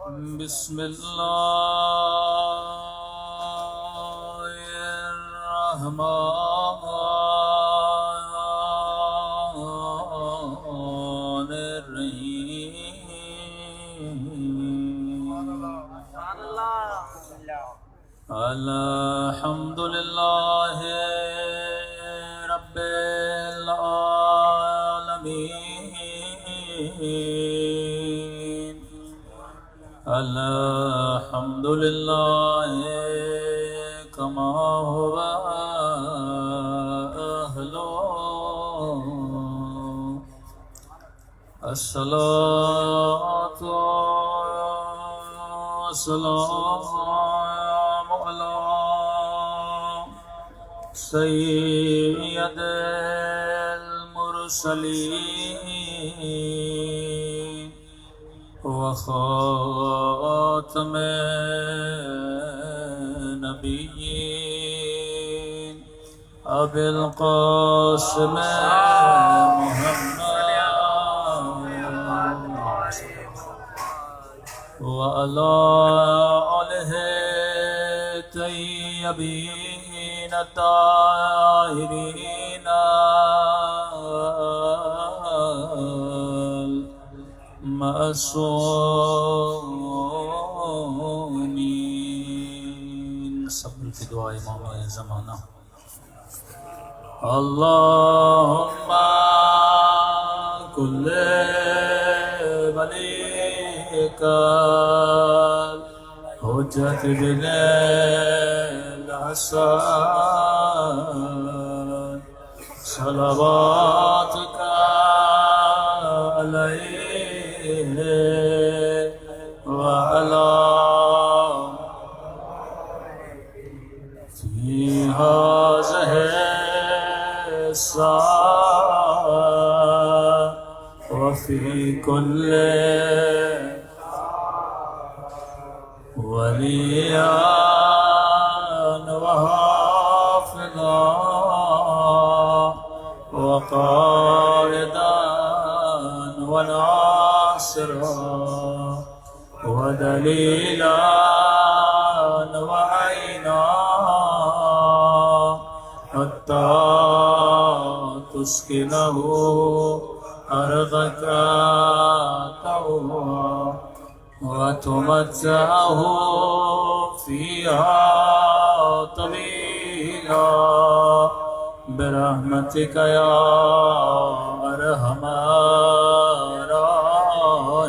بسم الله الرحمن الرحيم الحمد لله رب العالمين الحمد لله كما هو أهله الصلاة والسلام على سيد المرسلين وخاتم النبيين أبي القاسم محمد وعلى آله الطيبين الطاهرين المعصومين. صبر کی دعا امام زمانہ. اللهم كل وليك حجة بن الحسن صلواتك عليه وعلى في هذه الساعة وفي كل وليا وحافظا وقائدا وناصرا ودليلا وعينا حتى تسكنه أرضك طوعا وتمتعه فيها طويلا برحمتك يا أرحم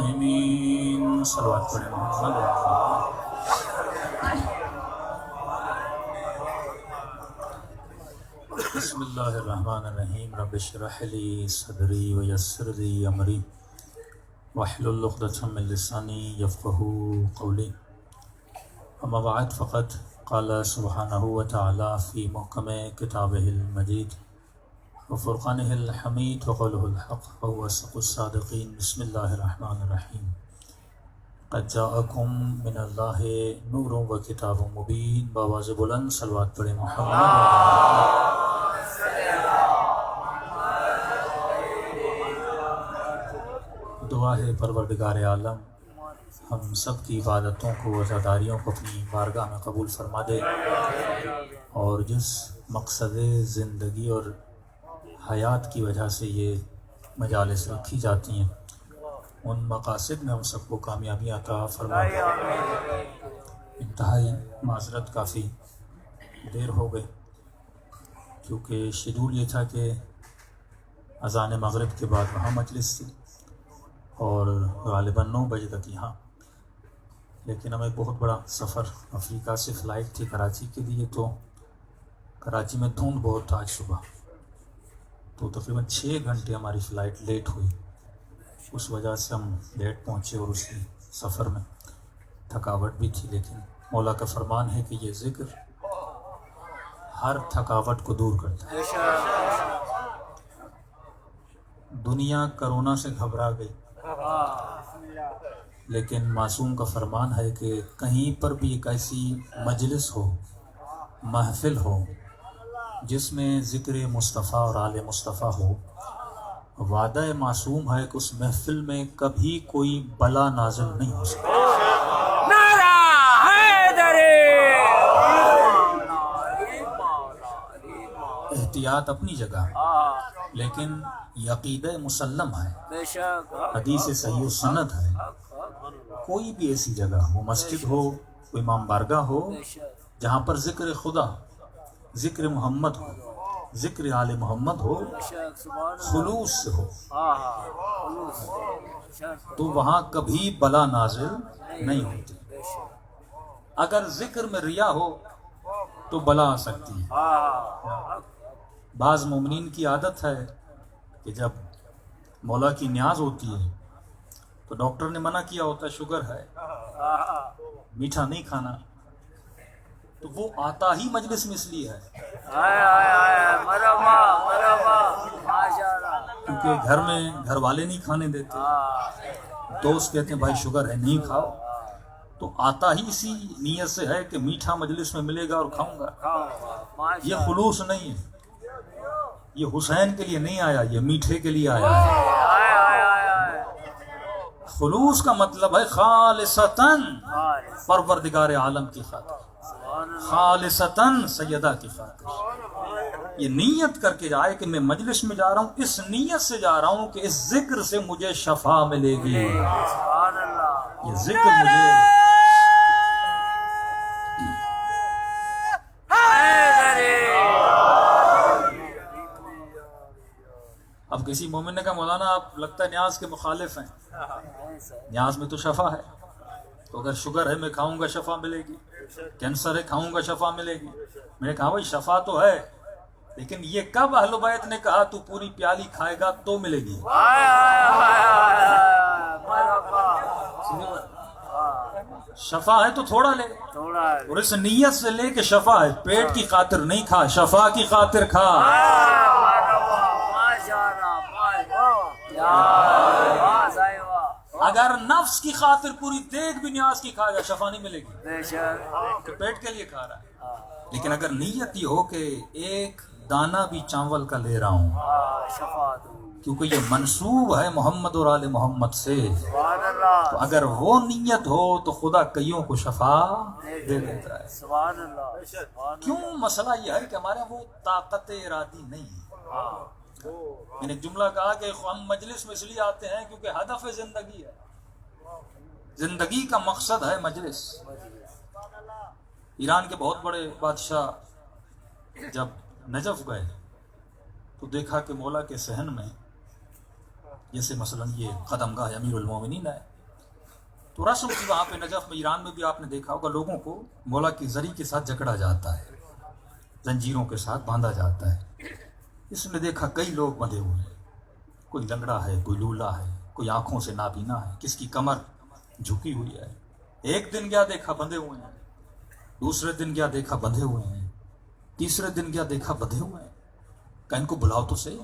الراحمين. صلوات پڑھیں محمد. بسم اللہ الرحمن الرحیم. رب اشرح لي صدری ويسر لي امری واحلل عقدۃ من لسانی یفقهوا قولی. اما بعد فقد قال سبحانہ وتعالی فی محکم کتابہ المجید وفرقانہ الحمید وقولہ الحق وهو اصدق الصادقین. بسم اللہ الرحمن الرحیم. قد جاءکم من اللہ نور و کتاب مبین. بآواز بلند صلوات پڑھیں محمد. دعا ہے پروردگار عالم ہم سب کی عبادتوں کو عزاداریوں کو اپنی بارگاہ میں قبول فرما دے، اور جس مقصد زندگی اور حیات کی وجہ سے یہ مجالس رکھی جاتی ہیں ان مقاصد میں ہم سب کو کامیابی عطا فرما دے. انتہائی معذرت، کافی دیر ہو گئی کیونکہ شیڈول یہ تھا کہ اذان مغرب کے بعد وہاں مجلس تھی اور غالباً 9 بجے تک یہاں. لیکن ہمیں بہت بڑا سفر افریقہ سے فلائٹ تھی کراچی کے لیے، تو کراچی میں دھند بہت تھا آج صبح، تو تقریباً 6 گھنٹے ہماری فلائٹ لیٹ ہوئی. اس وجہ سے ہم لیٹ پہنچے اور اس کی سفر میں تھکاوٹ بھی تھی. لیکن مولا کا فرمان ہے کہ یہ ذکر ہر تھکاوٹ کو دور کرتا ہے. دنیا کرونا سے گھبرا گئی، لیکن معصوم کا فرمان ہے کہ کہیں پر بھی ایک ایسی مجلس ہو، محفل ہو جس میں ذکر مصطفیٰ اور آل مصطفیٰ ہو، وعدہ معصوم ہے کہ اس محفل میں کبھی کوئی بلا نازل نہیں ہو سکتا. احتیاط اپنی جگہ، لیکن یہ عقیدہ مسلم ہے، بے شک حدیث صحیح و سند ہے. کوئی بھی ایسی جگہ ہو، مسجد ہو، کوئی امام بارگاہ ہو، بے شک جہاں پر ذکر خدا، ذکر محمد ہو، ذکر آل محمد ہو، بے شک سبحان اللہ خلوص سے ہو، خلوص بے شک تو وہاں کبھی بلا نازل نہیں ہوتی. بے شک اگر ذکر میں ریا ہو تو بلا آ سکتی ہے. بعض مومنین کی عادت ہے کہ جب مولا کی نیاز ہوتی ہے تو ڈاکٹر نے منع کیا ہوتا ہے شوگر ہے، میٹھا نہیں کھانا، تو وہ آتا ہی مجلس میں اس لیے ہے مرحبا مرحبا ماشاءاللہ. کیونکہ گھر میں گھر والے نہیں کھانے دیتے، دوست کہتے ہیں بھائی شوگر ہے نہیں کھاؤ، تو آتا ہی اسی نیت سے ہے کہ میٹھا مجلس میں ملے گا اور کھاؤں گا. یہ خلوص نہیں ہے، یہ حسین کے لیے نہیں آیا، یہ میٹھے کے لیے آیا ہے. خلوص کا مطلب ہے خالصتاً پروردگار عالم کی خاطر، خالصتاً سیدہ کی خاطر. یہ نیت کر کے جائے کہ میں مجلس میں جا رہا ہوں، اس نیت سے جا رہا ہوں کہ اس ذکر سے مجھے شفا ملے گی، یہ ذکر مجھے. اب کسی مومن نے کہا مولانا آپ لگتا ہے نیاز کے مخالف ہیں، نیاز میں تو شفا ہے، تو اگر شوگر ہے میں کھاؤں گا شفا ملے گی، کینسر ہے کھاؤں گا شفا ملے گی. میں نے کہا بھائی شفا تو ہے، لیکن یہ کب اہل بیت نے کہا تو پوری پیالی کھائے گا تو ملے گی؟ شفا ہے تو تھوڑا لے، اور اس نیت سے لے کہ شفا ہے، پیٹ کی خاطر نہیں کھا، شفا کی خاطر کھا. اگر نفس کی خاطر پوری دیگ بھی نیاز کی کھائے گا شفا نہیں ملے گی، کہ پیٹ کے لیے کھا رہا ہے. لیکن اگر نیت یہ ہو کہ ایک دانہ بھی چاول کا لے رہا ہوں کیونکہ یہ منسوب ہے محمد اور آل محمد سے، تو اگر وہ نیت ہو تو خدا کئیوں کو شفا دے دیتا ہے. کیوں؟ مسئلہ یہ ہے کہ ہمارے وہ طاقت ارادی نہیں ہے. میں نے ایک جملہ کہا کہ ہم مجلس میں اس لیے آتے ہیں کیونکہ ہدف زندگی ہے، زندگی کا مقصد ہے مجلس. ایران کے بہت بڑے بادشاہ جب نجف گئے تو دیکھا کہ مولا کے صحن میں، جیسے مثلا یہ قدم گاہ امیر المومنین ہے، تو رسم کی وہاں پہ نجف میں، ایران میں بھی آپ نے دیکھا ہوگا، لوگوں کو مولا کی زری کے ساتھ جکڑا جاتا ہے، زنجیروں کے ساتھ باندھا جاتا ہے. اس نے دیکھا کئی لوگ بندھے ہوئے ہیں، کوئی لنگڑا ہے، کوئی لولا ہے، کوئی آنکھوں سے نابینا ہے، کس کی کمر جھکی ہوئی ہے. ایک دن کیا دیکھا بندھے ہوئے ہیں، دوسرے دن کیا دیکھا بندھے ہوئے ہیں، تیسرے دن کیا دیکھا بندھے ہوئے ہیں. کہ ان کو بلاؤ تو صحیح.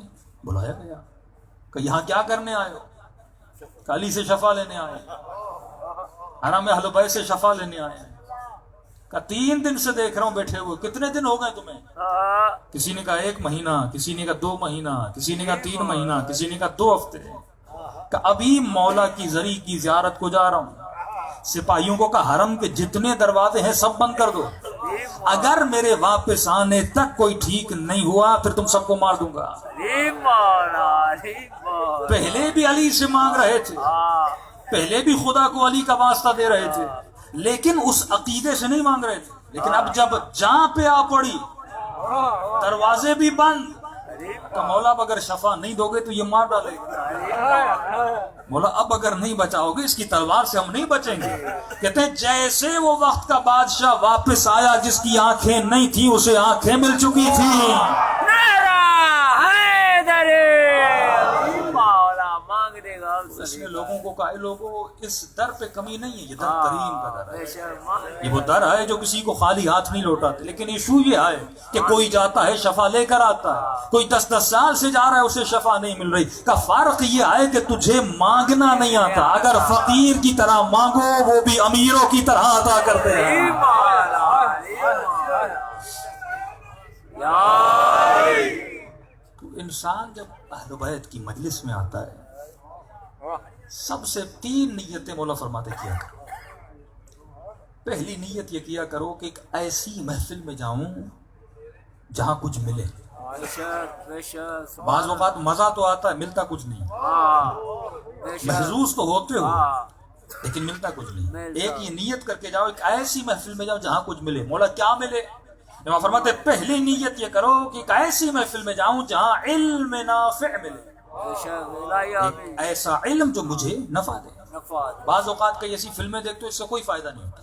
بلایا گیا کہ یہاں کیا کرنے آئے ہو؟ کہ علی سے شفا لینے آئے ہیں، حرم اہل بیت سے شفا لینے آئے ہیں. کہ 3 دن سے دیکھ رہا ہوں بیٹھے ہوئے. کتنے دن ہو گئے تمہیں؟ کسی نے کہا 1 مہینہ، کسی نے کہا 2 مہینہ، کسی نے کہا 3 مہینہ، کسی نے کہا 2 ہفتے. کہ ابھی مولا کی زری کی زیارت کو جا رہا ہوں. سپاہیوں کو کہا حرم کے جتنے دروازے ہیں سب بند کر دو، اگر میرے واپس آنے تک کوئی ٹھیک نہیں ہوا پھر تم سب کو مار دوں گا. پہلے بھی علی سے مانگ رہے تھے، پہلے بھی خدا کو علی کا واسطہ دے رہے تھے، لیکن اس عقیدے سے نہیں مانگ رہے تھے. لیکن اب جب جہاں پہ آ پڑی، دروازے بھی بند، تو مولا اب اگر شفا نہیں دو گے تو یہ مار ڈالے گا. مولا اب اگر نہیں بچاؤ گے، اس کی تلوار سے ہم نہیں بچیں گے. کہتے ہیں جیسے وہ وقت کا بادشاہ واپس آیا جس کی آنکھیں نہیں تھی اسے آنکھیں مل چکی تھی. اس نے لوگوں کو کہا لوگوں اس در پہ کمی نہیں ہے، یہ در کریم کا در ہے. یہ وہ در ہے جو کسی کو خالی ہاتھ نہیں لوٹاتے. لیکن ایشو یہ ہے کہ کوئی جاتا ہے شفا لے کر آتا ہے، کوئی 10 سال سے جا رہا ہے اسے شفا نہیں مل رہی. کا فرق یہ ہے کہ تجھے مانگنا نہیں آتا. اگر فقیر کی طرح مانگو وہ بھی امیروں کی طرح عطا کرتے ہیں. تو انسان جب اہل بیت کی مجلس میں آتا ہے، سب سے 3 نیتیں مولا فرماتے کیا کرو. پہلی نیت یہ کیا کرو کہ ایک ایسی محفل میں جاؤں جہاں کچھ ملے. بے شک بے شک بعض اوقات مزہ تو آتا ہے، ملتا کچھ نہیں، ہاں بے شک محظوظ تو ہوتے ہو ہاں لیکن ملتا کچھ نہیں۔ ملتا۔ ایک یہ نیت کر کے جاؤ، ایک ایسی محفل میں جاؤ جہاں کچھ ملے۔ مولا کیا ملے؟ امام فرماتے پہلی نیت یہ کرو کہ ایک ایسی محفل میں جاؤں جہاں علم نافع ملے، بے شک الہی آمین ایک ایسا علم جو مجھے نفع دے۔ نفع بعض اوقات کئی ایسی فلمیں دیکھتے ہو اس کا کوئی فائدہ نہیں ہوتا،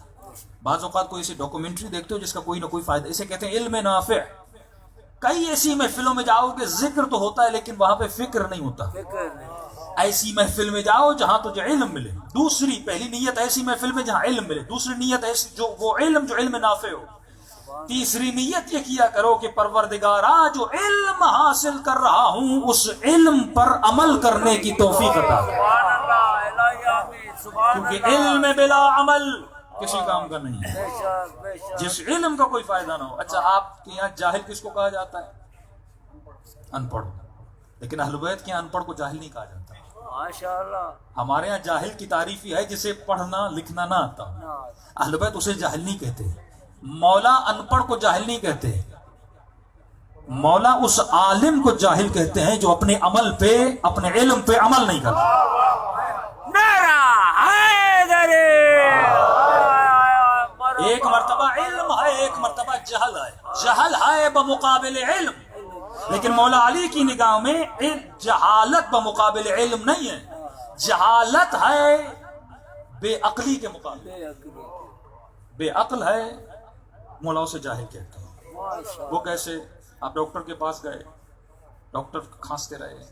بعض اوقات کوئی ایسی ڈاکومنٹری دیکھتے ہو جس کا کوئی نہ کوئی فائدہ، اسے کہتے ہیں علم نافع۔ کئی ایسی محفلوں میں جاؤ کہ ذکر تو ہوتا ہے لیکن وہاں پہ فکر نہیں ہوتا۔ فکر نہیں ایسی محفل میں جاؤ جہاں تجھے علم ملے۔ دوسری پہلی نیت ایسی محفل میں جہاں علم ملے، دوسری نیت ایسی جو علم نافع ہو۔ تیسری نیت یہ کیا کرو کہ پروردگارا جو علم حاصل کر رہا ہوں اس علم پر عمل کرنے کی توفیق عطا کر، سبحان اللہ الہی آمین سبحان کیونکہ اللہ علم بلا عمل کسی کام کا نہیں ہے، بے شک بے شک جس علم کا کوئی فائدہ نہ ہو۔ اچھا آپ کے یہاں جاہل کس کو کہا جاتا ہے؟ ان پڑھ۔ لیکن اہل بیت کے یہاں ان پڑھ کو جاہل نہیں کہا جاتا۔ ماشاء اللہ ہمارے یہاں جاہل کی تعریف یہ ہے جسے پڑھنا لکھنا نہ آتا ہو۔ اہل بیت اسے جاہل نہیں کہتے، مولا ان پڑھ کو جاہل نہیں کہتے، مولا اس عالم کو جاہل کہتے ہیں جو اپنے عمل پہ اپنے علم پہ عمل نہیں کرتا۔ نعرہ حیدری ایک مرتبہ علم ہے، ایک مرتبہ جہل ہے۔ جہل ہے بمقابل علم، لیکن مولا علی کی نگاہ میں جہالت بمقابل علم نہیں ہے، جہالت ہے بے عقلی کے مقابلے۔ بے عقل ہے مولا اسے جاہل کہتے ہیں۔ وہ کیسے؟ آپ ڈاکٹر کے پاس گئے، ڈاکٹر کھانستے رہے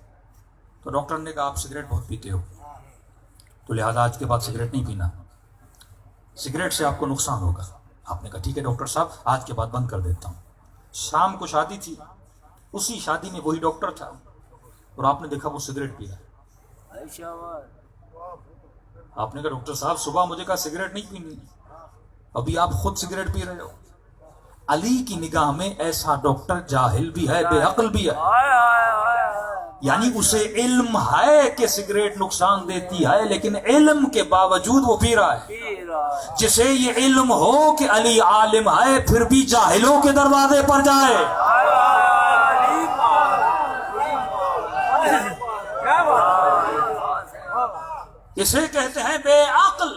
تو ڈاکٹر نے کہا آپ سگریٹ بہت پیتے ہو تو لہذا آج کے بعد سگریٹ نہیں پینا، سگریٹ سے آپ کو نقصان ہوگا۔ آپ نے کہا ٹھیک ہے ڈاکٹر صاحب آج کے بعد بند کر دیتا ہوں۔ شام کو شادی تھی، اسی شادی میں وہی ڈاکٹر تھا اور آپ نے دیکھا وہ سگریٹ پی رہا ہے۔ آپ نے کہا ڈاکٹر صاحب صبح مجھے کہا سگریٹ نہیں پینی، ابھی آپ خود سگریٹ پی رہے ہو۔ علی کی نگاہ میں ایسا ڈاکٹر جاہل بھی ہے، بے عقل بھی ہے، یعنی اسے علم ہے کہ سگریٹ نقصان دیتی ہے لیکن علم کے باوجود وہ پی رہا ہے۔ جسے یہ علم ہو کہ علی عالم ہے پھر بھی جاہلوں کے دروازے پر جائے، اسے کہتے ہیں بے عقل۔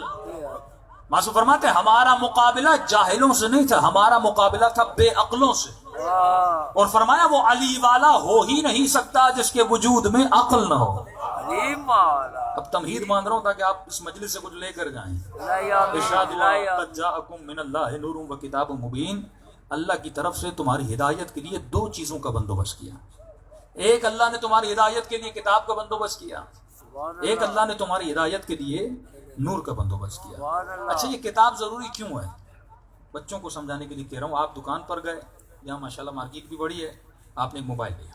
معصوم فرماتے ہیں ہمارا مقابلہ جاہلوں سے نہیں تھا، ہمارا مقابلہ تھا بے عقلوں سے، اور فرمایا وہ علی والا ہو ہی نہیں سکتا جس کے وجود میں عقل نہ ہو۔ اب تمہید مان رہا ہوں تاکہ آپ اس مجلس سے کچھ لے کر جائیں۔ ارشاد ہوا قد جاءکم من اللہ نور و کتاب مبین، اللہ کی طرف سے تمہاری ہدایت کے لیے دو چیزوں کا بندوبست کیا۔ ایک اللہ نے تمہاری ہدایت کے لیے کتاب کا بندوبست کیا، ایک اللہ نے تمہاری ہدایت کے لیے نور کا بندوبست کیا۔ اچھا یہ کتاب ضروری کیوں ہے؟ بچوں کو سمجھانے کے لیے کہہ رہا ہوں۔ آپ دکان پر گئے، یہاں ماشاءاللہ مارکیٹ بھی بڑی ہے، آپ نے ایک موبائل لیا،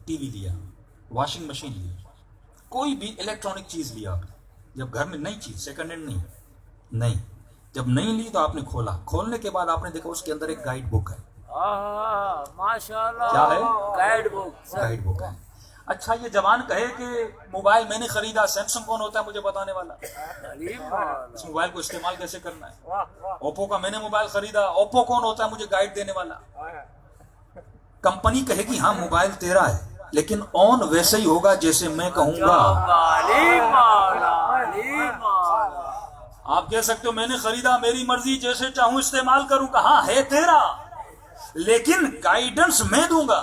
ٹی وی لیا، واشنگ مشین لی، کوئی بھی الیکٹرانک چیز لیا آپ نے، جب گھر میں نئی چیز سیکنڈ ہینڈ نہیں، جب نہیں لی تو آپ نے کھولا، کھولنے کے بعد آپ نے دیکھا اس کے اندر ایک گائیڈ بک ہے۔ ماشاءاللہ کیا ہے؟ گائیڈ بک ہے۔ اچھا یہ جوان کہے کہ موبائل میں نے خریدا، سیمسنگ کون ہوتا ہے مجھے بتانے والا، اس موبائل کو استعمال کیسے کرنا ہے؟ اوپو کا میں نے موبائل خریدا، اوپو کون ہوتا ہے مجھے گائیڈ دینے والا؟ کمپنی کہے گی ہاں موبائل تیرا ہے لیکن آن ویسے ہی ہوگا جیسے میں کہوں گا۔ آپ کہہ سکتے ہو میں نے خریدا میری مرضی جیسے چاہوں استعمال کروں، کہاں ہے تیرا لیکن گائیڈنس میں دوں گا۔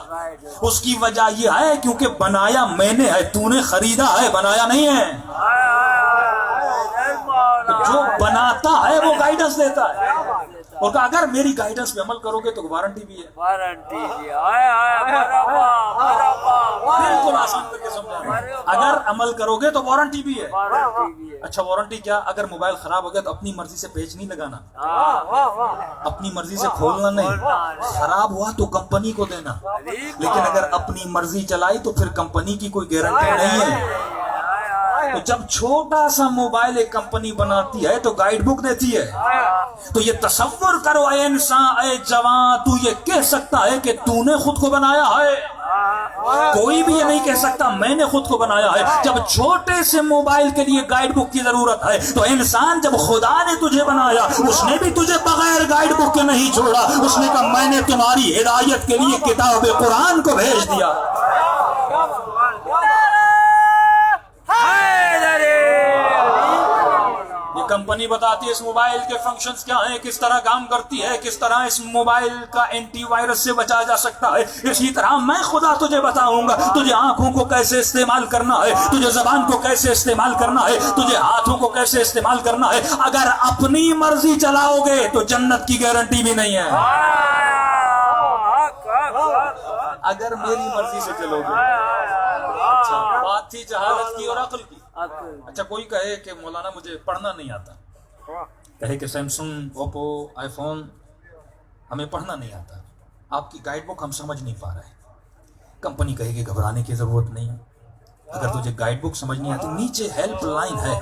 اس کی وجہ یہ ہے کیونکہ بنایا میں نے ہے، تو نے خریدا ہے بنایا نہیں ہے۔ جو بناتا ہے وہ گائیڈنس دیتا ہے، اور کہا اگر میری گائیڈنس پہ عمل کرو گے تو وارنٹی بھی ہے۔ بالکل آسان کر کے سمجھا، اگر عمل کرو گے تو وارنٹی بھی ہے۔ اچھا وارنٹی کیا؟ اگر موبائل خراب ہو گیا تو اپنی مرضی سے پیچ نہیں لگانا، اپنی مرضی سے کھولنا نہیں، خراب ہوا تو کمپنی کو دینا، لیکن اگر اپنی مرضی چلائی تو پھر کمپنی کی کوئی گارنٹی نہیں ہے۔ تو جب چھوٹا سا موبائل ایک کمپنی بناتی ہے تو گائیڈ بک دیتی ہے، تو یہ تصور کرو اے انسان، اے جوان، تو یہ کہہ سکتا ہے کہ تو نے خود کو بنایا ہے؟ کوئی بھی یہ نہیں کہہ سکتا میں نے خود کو بنایا ہے. جب چھوٹے سے موبائل کے لیے گائیڈ بک کی ضرورت ہے تو انسان جب خدا نے تجھے بنایا اس نے بھی تجھے بغیر گائیڈ بک کے نہیں چھوڑا. اس نے کہا میں نے تمہاری ہدایت کے لیے کتاب قرآن کو بھیج دیا. کمپنی بتاتی ہے اس موبائل کے فنکشنز کیا ہیں, کس طرح کام کرتی ہے, کس طرح اس موبائل کا اینٹی وائرس سے بچایا جا سکتا ہے. اسی طرح میں خدا تجھے بتاؤں گا تجھے آنکھوں کو کیسے استعمال کرنا ہے, تجھے زبان کو کیسے استعمال کرنا ہے, تجھے ہاتھوں کو کیسے استعمال کرنا ہے. اگر اپنی مرضی چلاؤ گے تو جنت کی گارنٹی بھی نہیں ہے. اگر میری مرضی سے چلو گے. اچھا بات تھی جہالت کی اور عقل کی. اچھا کوئی کہے کہ مولانا مجھے پڑھنا نہیں آتا, کہے کہ سیمسنگ, اوپو, آئی فون ہمیں پڑھنا نہیں آتا, آپ کی گائیڈ بک ہم سمجھ نہیں پا رہے. کمپنی کہے کہ گھبرانے کی ضرورت نہیں ہے, اگر تجھے گائیڈ بک سمجھ نہیں آتی نیچے ہیلپ لائن ہے.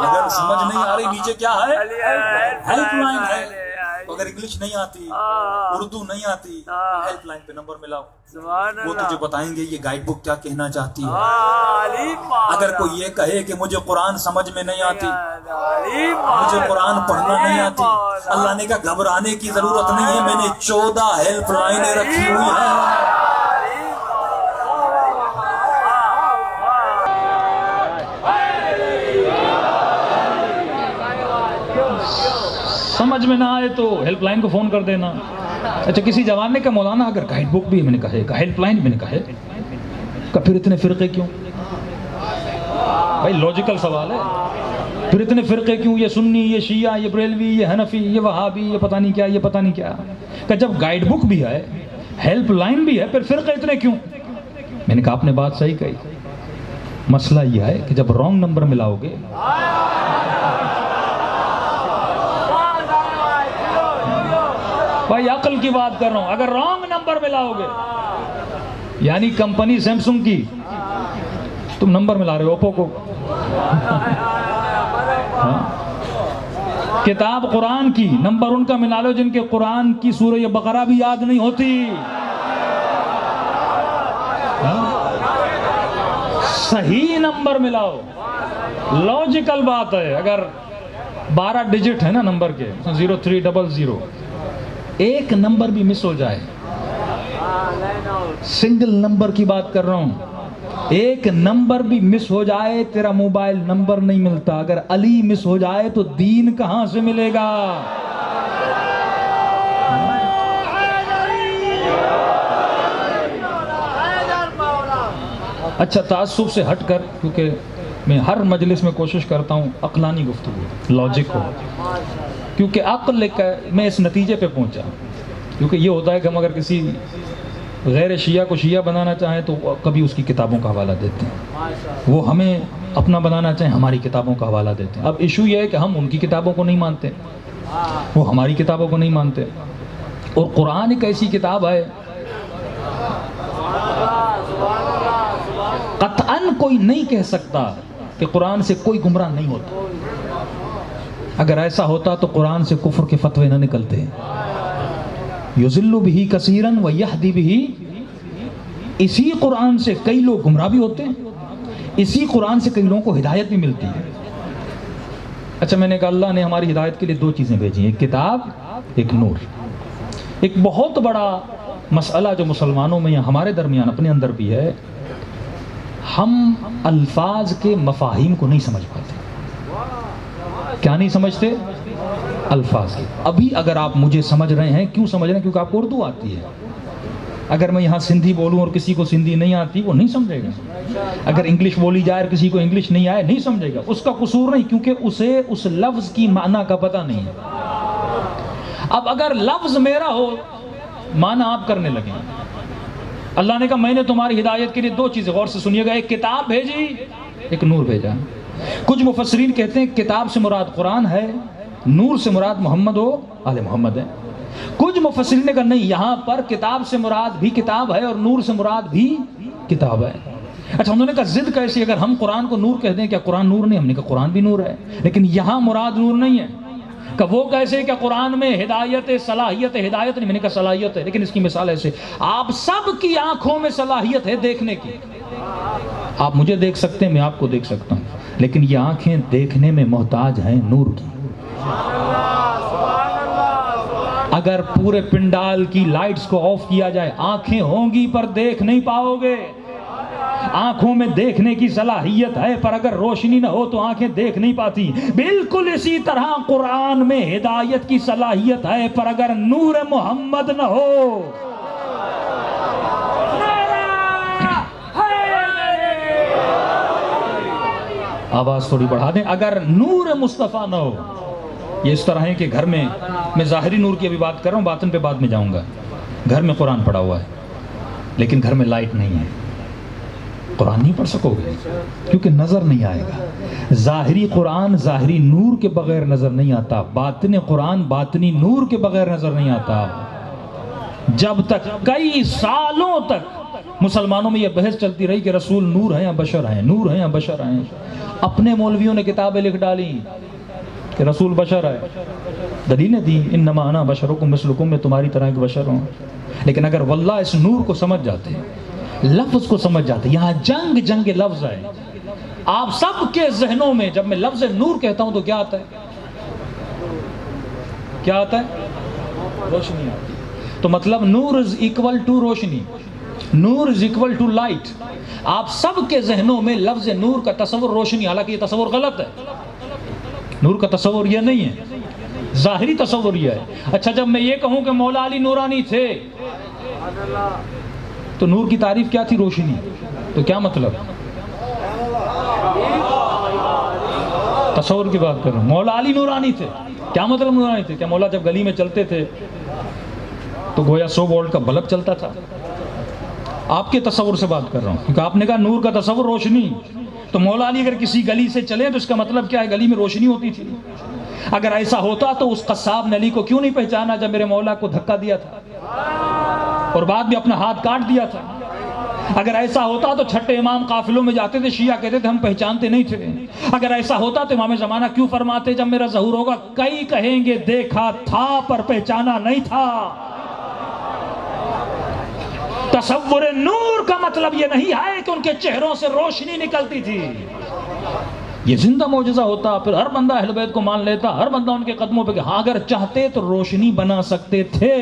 اگر سمجھ نہیں آ رہی نیچے کیا ہے, ہیلپ لائن ہے. اگر انگلش نہیں آتی, اردو نہیں آتی, ہیلپ لائن پہ نمبر ملاؤ, وہ تجھے بتائیں گے یہ گائیڈ بک کیا کہنا چاہتی ہے. اگر کوئی یہ کہے کہ مجھے قرآن سمجھ میں نہیں آتی, مجھے قرآن پڑھنا نہیں آتی, اللہ نے کہا گھبرانے کی ضرورت نہیں ہے, میں نے 14 ہیلپ لائنیں رکھی ہوئی ہیں. سمجھ میں نہ آئے تو ہیلپ لائن کو فون کر دینا. اچھا کسی جوان نے کہا مولانا اگر گائیڈ بک بھی میں نے کہا ہیلپ لائن میں نے کہا پھر اتنے فرقے کیوں؟ بھائی لاجیکل سوال ہے, پھر اتنے فرقے کیوں, یہ سنی, یہ شیعہ, یہ بریلوی, یہ حنفی, یہ وہابی, یہ پتہ نہیں کیا, یہ پتہ نہیں کیا. کہ جب گائیڈ بک بھی ہے, ہیلپ لائن بھی ہے, پھر فرقے اتنے کیوں؟ میں نے کہا آپ نے بات صحیح کہی. مسئلہ یہ ہے کہ جب رانگ نمبر ملاؤ گے, بھائی عقل کی بات کر رہا ہوں, اگر رانگ نمبر ملاؤ گے, یعنی کمپنی سیمسنگ کی تم نمبر ملا رہے ہو اوپو کو, کتاب قرآن کی نمبر ان کا ملا لو جن کے قرآن کی سورہ بقرہ بھی یاد نہیں ہوتی. صحیح نمبر ملاؤ, لاجیکل بات ہے. اگر 12 ڈیجٹ ہے نا نمبر کے, 0300, ایک نمبر بھی مس ہو جائے, سنگل نمبر کی بات کر رہا ہوں, ایک نمبر بھی مس ہو جائے تیرا موبائل نمبر نہیں ملتا. اگر علی مس ہو جائے تو دین کہاں سے ملے گا؟ اچھا تعصب سے ہٹ کر, کیونکہ میں ہر مجلس میں کوشش کرتا ہوں عقلانی گفتگو, لاجک ہو, کیونکہ عقل میں اس نتیجے پہ پہنچا. کیونکہ یہ ہوتا ہے کہ ہم اگر کسی غیر شیعہ کو شیعہ بنانا چاہیں تو کبھی اس کی کتابوں کا حوالہ دیتے ہیں, وہ ہمیں اپنا بنانا چاہیں ہماری کتابوں کا حوالہ دیتے ہیں. اب ایشو یہ ہے کہ ہم ان کی کتابوں کو نہیں مانتے, وہ ہماری کتابوں کو نہیں مانتے. اور قرآن ایک ایسی کتاب ہے قطعاً کوئی نہیں کہہ سکتا کہ قرآن سے کوئی گمراہ نہیں ہوتا. اگر ایسا ہوتا تو قرآن سے کفر کے فتوے نہ نکلتے. یضل بہ کثیرا ویہدی بہ, اسی قرآن سے کئی لوگ گمراہ بھی ہوتے ہیں, اسی قرآن سے کئی لوگوں کو ہدایت بھی ملتی ہے. اچھا میں نے کہا اللہ نے ہماری ہدایت کے لیے 2 چیزیں بھیجی ہیں, ایک کتاب, ایک نور. ایک بہت بڑا مسئلہ جو مسلمانوں میں یا ہمارے درمیان اپنے اندر بھی ہے, ہم الفاظ کے مفاہیم کو نہیں سمجھ پاتے. کیا نہیں سمجھتے؟ الفاظ کی. ابھی اگر آپ مجھے سمجھ رہے ہیں, کیوں سمجھ رہے ہیں؟ کیونکہ آپ کو اردو آتی ہے. اگر میں یہاں سندھی بولوں اور کسی کو سندھی نہیں آتی, وہ نہیں سمجھے گا. اگر انگلش بولی جائے اور کسی کو انگلش نہیں آئے, نہیں سمجھے گا. اس کا قصور نہیں, کیونکہ اسے اس لفظ کی معنی کا پتہ نہیں ہے. اب اگر لفظ میرا ہو, معنی آپ کرنے لگیں. اللہ نے کہا میں نے تمہاری ہدایت کے لیے 2 چیزیں, غور سے سنیے گا, ایک کتاب بھیجی, ایک نور بھیجا. کچھ مفسرین کہتے ہیں کتاب سے مراد قرآن ہے, نور سے مراد محمد و آل محمد ہے. کچھ مفسرین نے کہا نہیں, یہاں پر کتاب سے مراد بھی کتاب ہے اور نور سے مراد بھی کتاب ہے. اچھا انہوں نے کہا ضد کیسی؟ اگر ہم قرآن کو نور کہہ دیں, کیا قرآن نور نہیں؟ ہم نے کہا قرآن بھی نور ہے, لیکن یہاں مراد نور نہیں ہے. کہ وہ کیسے کہ قرآن میں ہدایت صلاحیت ہدایت نہیں، میں نے کہا صلاحیت ہے، لیکن اس کی مثال ایسے آپ سب کی آنکھوں میں صلاحیت ہے دیکھنے کی. آپ مجھے دیکھ سکتے ہیں، میں آپ کو دیکھ سکتا ہوں، لیکن یہ آنکھیں دیکھنے میں محتاج ہیں نور کی. اگر پورے پنڈال کی لائٹس کو آف کیا جائے آنکھیں ہوں گی پر دیکھ نہیں پاؤ گے. آنکھوں میں دیکھنے کی صلاحیت ہے پر اگر روشنی نہ ہو تو آنکھیں دیکھ نہیں پاتی. بالکل اسی طرح قرآن میں ہدایت کی صلاحیت ہے پر اگر نور محمد نہ ہو آواز تھوڑی بڑھا دیں، اگر نور مصطفیٰ نہ ہو. یہ اس طرح ہے کہ گھر میں ظاہری نور کی ابھی بات کر رہا ہوں، باطن پہ بعد میں جاؤں گا. گھر میں قرآن پڑھا ہوا ہے لیکن گھر میں لائٹ نہیں ہے، قرآن نہیں پڑھ سکو گے کیونکہ نظر نہیں آئے گا. ظاہری قرآن ظاہری نور کے بغیر نظر نہیں آتا، باطن قرآن باطنی نور کے بغیر نظر نہیں آتا. جب تک کئی سالوں تک مسلمانوں میں یہ بحث چلتی رہی کہ رسول نور ہیں یا بشر ہیں، نور ہیں یا بشر ہیں. اپنے مولویوں نے کتابیں لکھ ڈالی کہ رسول بشر ہے، دلیلیں دی انما انا بشرکم مثلکم، میں تمہاری طرح ایک بشر ہوں. لیکن اگر واللہ اس نور کو سمجھ جاتے، لفظ کو سمجھ جاتے، یہاں جنگ لفظ ہے. آپ سب کے ذہنوں میں جب میں لفظ نور کہتا ہوں تو کیا آتا ہے؟ کیا آتا ہے؟ روشنی آتی ہے. تو مطلب نور از ایکول ٹو روشنی، نور از ایکول ٹو لائٹ. آپ سب کے ذہنوں میں لفظ نور کا تصور روشنی، حالانکہ یہ تصور غلط ہے. نور کا تصور یہ نہیں ہے، ظاہری تصور یہ ہے. اچھا جب میں یہ کہوں کہ مولا علی نورانی تھے تو نور کی تعریف کیا تھی؟ روشنی. تو کیا مطلب؟ تصور کی بات کر رہا ہوں. مولا علی نورانی تھے، کیا مطلب نورانی تھے؟ کیا مولا جب گلی میں چلتے تھے تو گویا 100 وولٹ کا بلب چلتا تھا؟ آپ کے تصور سے بات کر رہا ہوں، کیونکہ آپ نے کہا نور کا تصور روشنی. تو مولا علی اگر کسی گلی سے چلے تو اس کا مطلب کیا ہے؟ گلی میں روشنی ہوتی تھی. اگر ایسا ہوتا تو اس قصاب نے علی کو کیوں نہیں پہچانا جب میرے مولا کو دھکا دیا تھا اور بعد میں اپنا ہاتھ کاٹ دیا تھا؟ اگر ایسا ہوتا تو چھٹے امام قافلوں میں جاتے تھے، شیعہ کہتے تھے ہم پہچانتے نہیں تھے. اگر ایسا ہوتا تو امام زمانہ کیوں فرماتے جب میرا ظہور ہوگا کئی کہیں گے دیکھا تھا پر پہچانا نہیں تھا. تصور نور کا مطلب یہ نہیں ہے کہ ان کے چہروں سے روشنی نکلتی تھی. یہ زندہ معجزہ ہوتا، پھر ہر بندہ اہل بیت کو مان لیتا، ہر بندہ ان کے قدموں پہ کہ ہاں اگر چاہتے تو روشنی بنا سکتے تھے.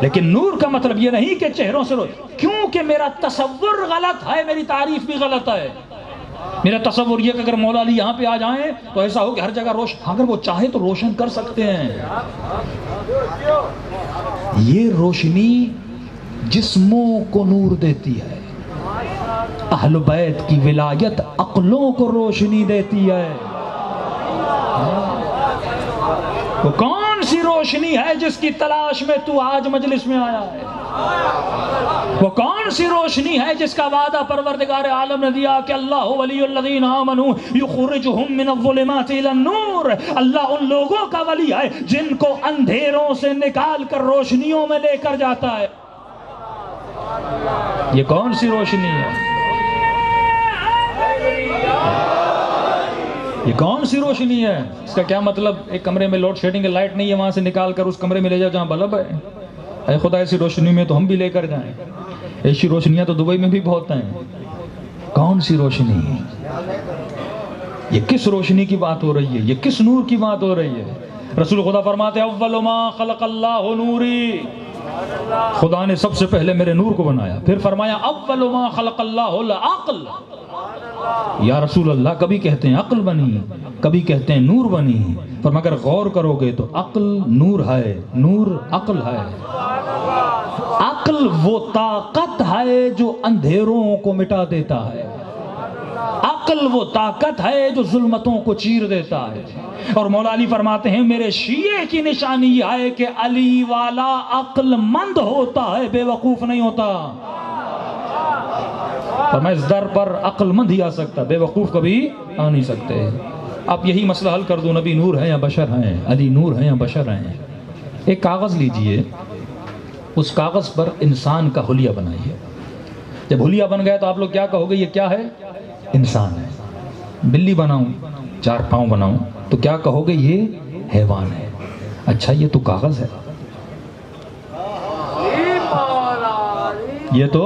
لیکن نور کا مطلب یہ نہیں کہ چہروں سے کیونکہ میرا تصور غلط ہے، میری تعریف بھی غلط ہے. میرا تصور یہ کہ اگر مولا علی یہاں پہ آ جائیں تو ایسا ہو کہ ہر جگہ روشن، اگر وہ چاہے تو روشن کر سکتے ہیں. یہ روشنی جسموں کو نور دیتی ہے، اہل بیت کی ولایت عقلوں کو روشنی دیتی ہے. وہ کون سی روشنی ہے جس کی تلاش میں تو آج مجلس میں آیا ہے؟ وہ کون سی روشنی ہے جس کا وعدہ پروردگار عالم نے دیا کہ اللہ ولی الذین آمنوا یخرجہم من الظلمات الی النور؟ اللہ ان لوگوں کا ولی ہے جن کو اندھیروں سے نکال کر روشنیوں میں لے کر جاتا ہے. یہ کون سی روشنی ہے؟ یہ کون سی روشنی ہے؟ اس کا کیا مطلب ایک کمرے میں لوڈ شیڈنگ لائٹ نہیں ہے وہاں سے نکال کر اس کمرے میں لے جاؤ جہاں بلب ہے؟ اے خدا ایسی روشنی میں تو ہم بھی لے کر جائیں. ایسی روشنیاں تو دبئی میں بھی بہت ہیں. کون سی روشنی ہے یہ؟ کس روشنی کی بات ہو رہی ہے؟ یہ کس نور کی بات ہو رہی ہے؟ رسول خدا فرماتے ہیں اول ما خلق اللہ نوری، خدا نے سب سے پہلے میرے نور کو بنایا. پھر فرمایا اول ما خلق اللہ العقل. یا رسول اللہ کبھی کہتے ہیں عقل بنی، کبھی کہتے ہیں نور بنی. پر مگر غور کرو گے تو عقل نور ہے، نور عقل ہے. عقل وہ طاقت ہے جو اندھیروں کو مٹا دیتا ہے. عقل وہ طاقت ہے جو ظلمتوں کو چیر دیتا ہے. اور مولا علی فرماتے ہیں میرے شیعے کی نشانی یہ ہے کہ علی والا عقل مند ہوتا ہے، بے وقوف نہیں ہوتا. اور میں اس در پر عقل مند ہی آ سکتا، بے وقوف کبھی آ نہیں سکتے. آپ یہی مسئلہ حل کر دو، نبی نور ہیں یا بشر ہیں، علی نور ہیں یا بشر ہیں. ایک کاغذ لیجئے، اس کاغذ پر انسان کا حلیہ بنائیے. جب حلیہ بن گیا تو آپ لوگ کیا کہو گے؟ یہ کیا ہے؟ انسان ہے. بلی بناؤں، 4 پاؤں بناؤں تو کیا کہو گے؟ یہ حیوان ہے. اچھا یہ تو کاغذ ہے, یہ تو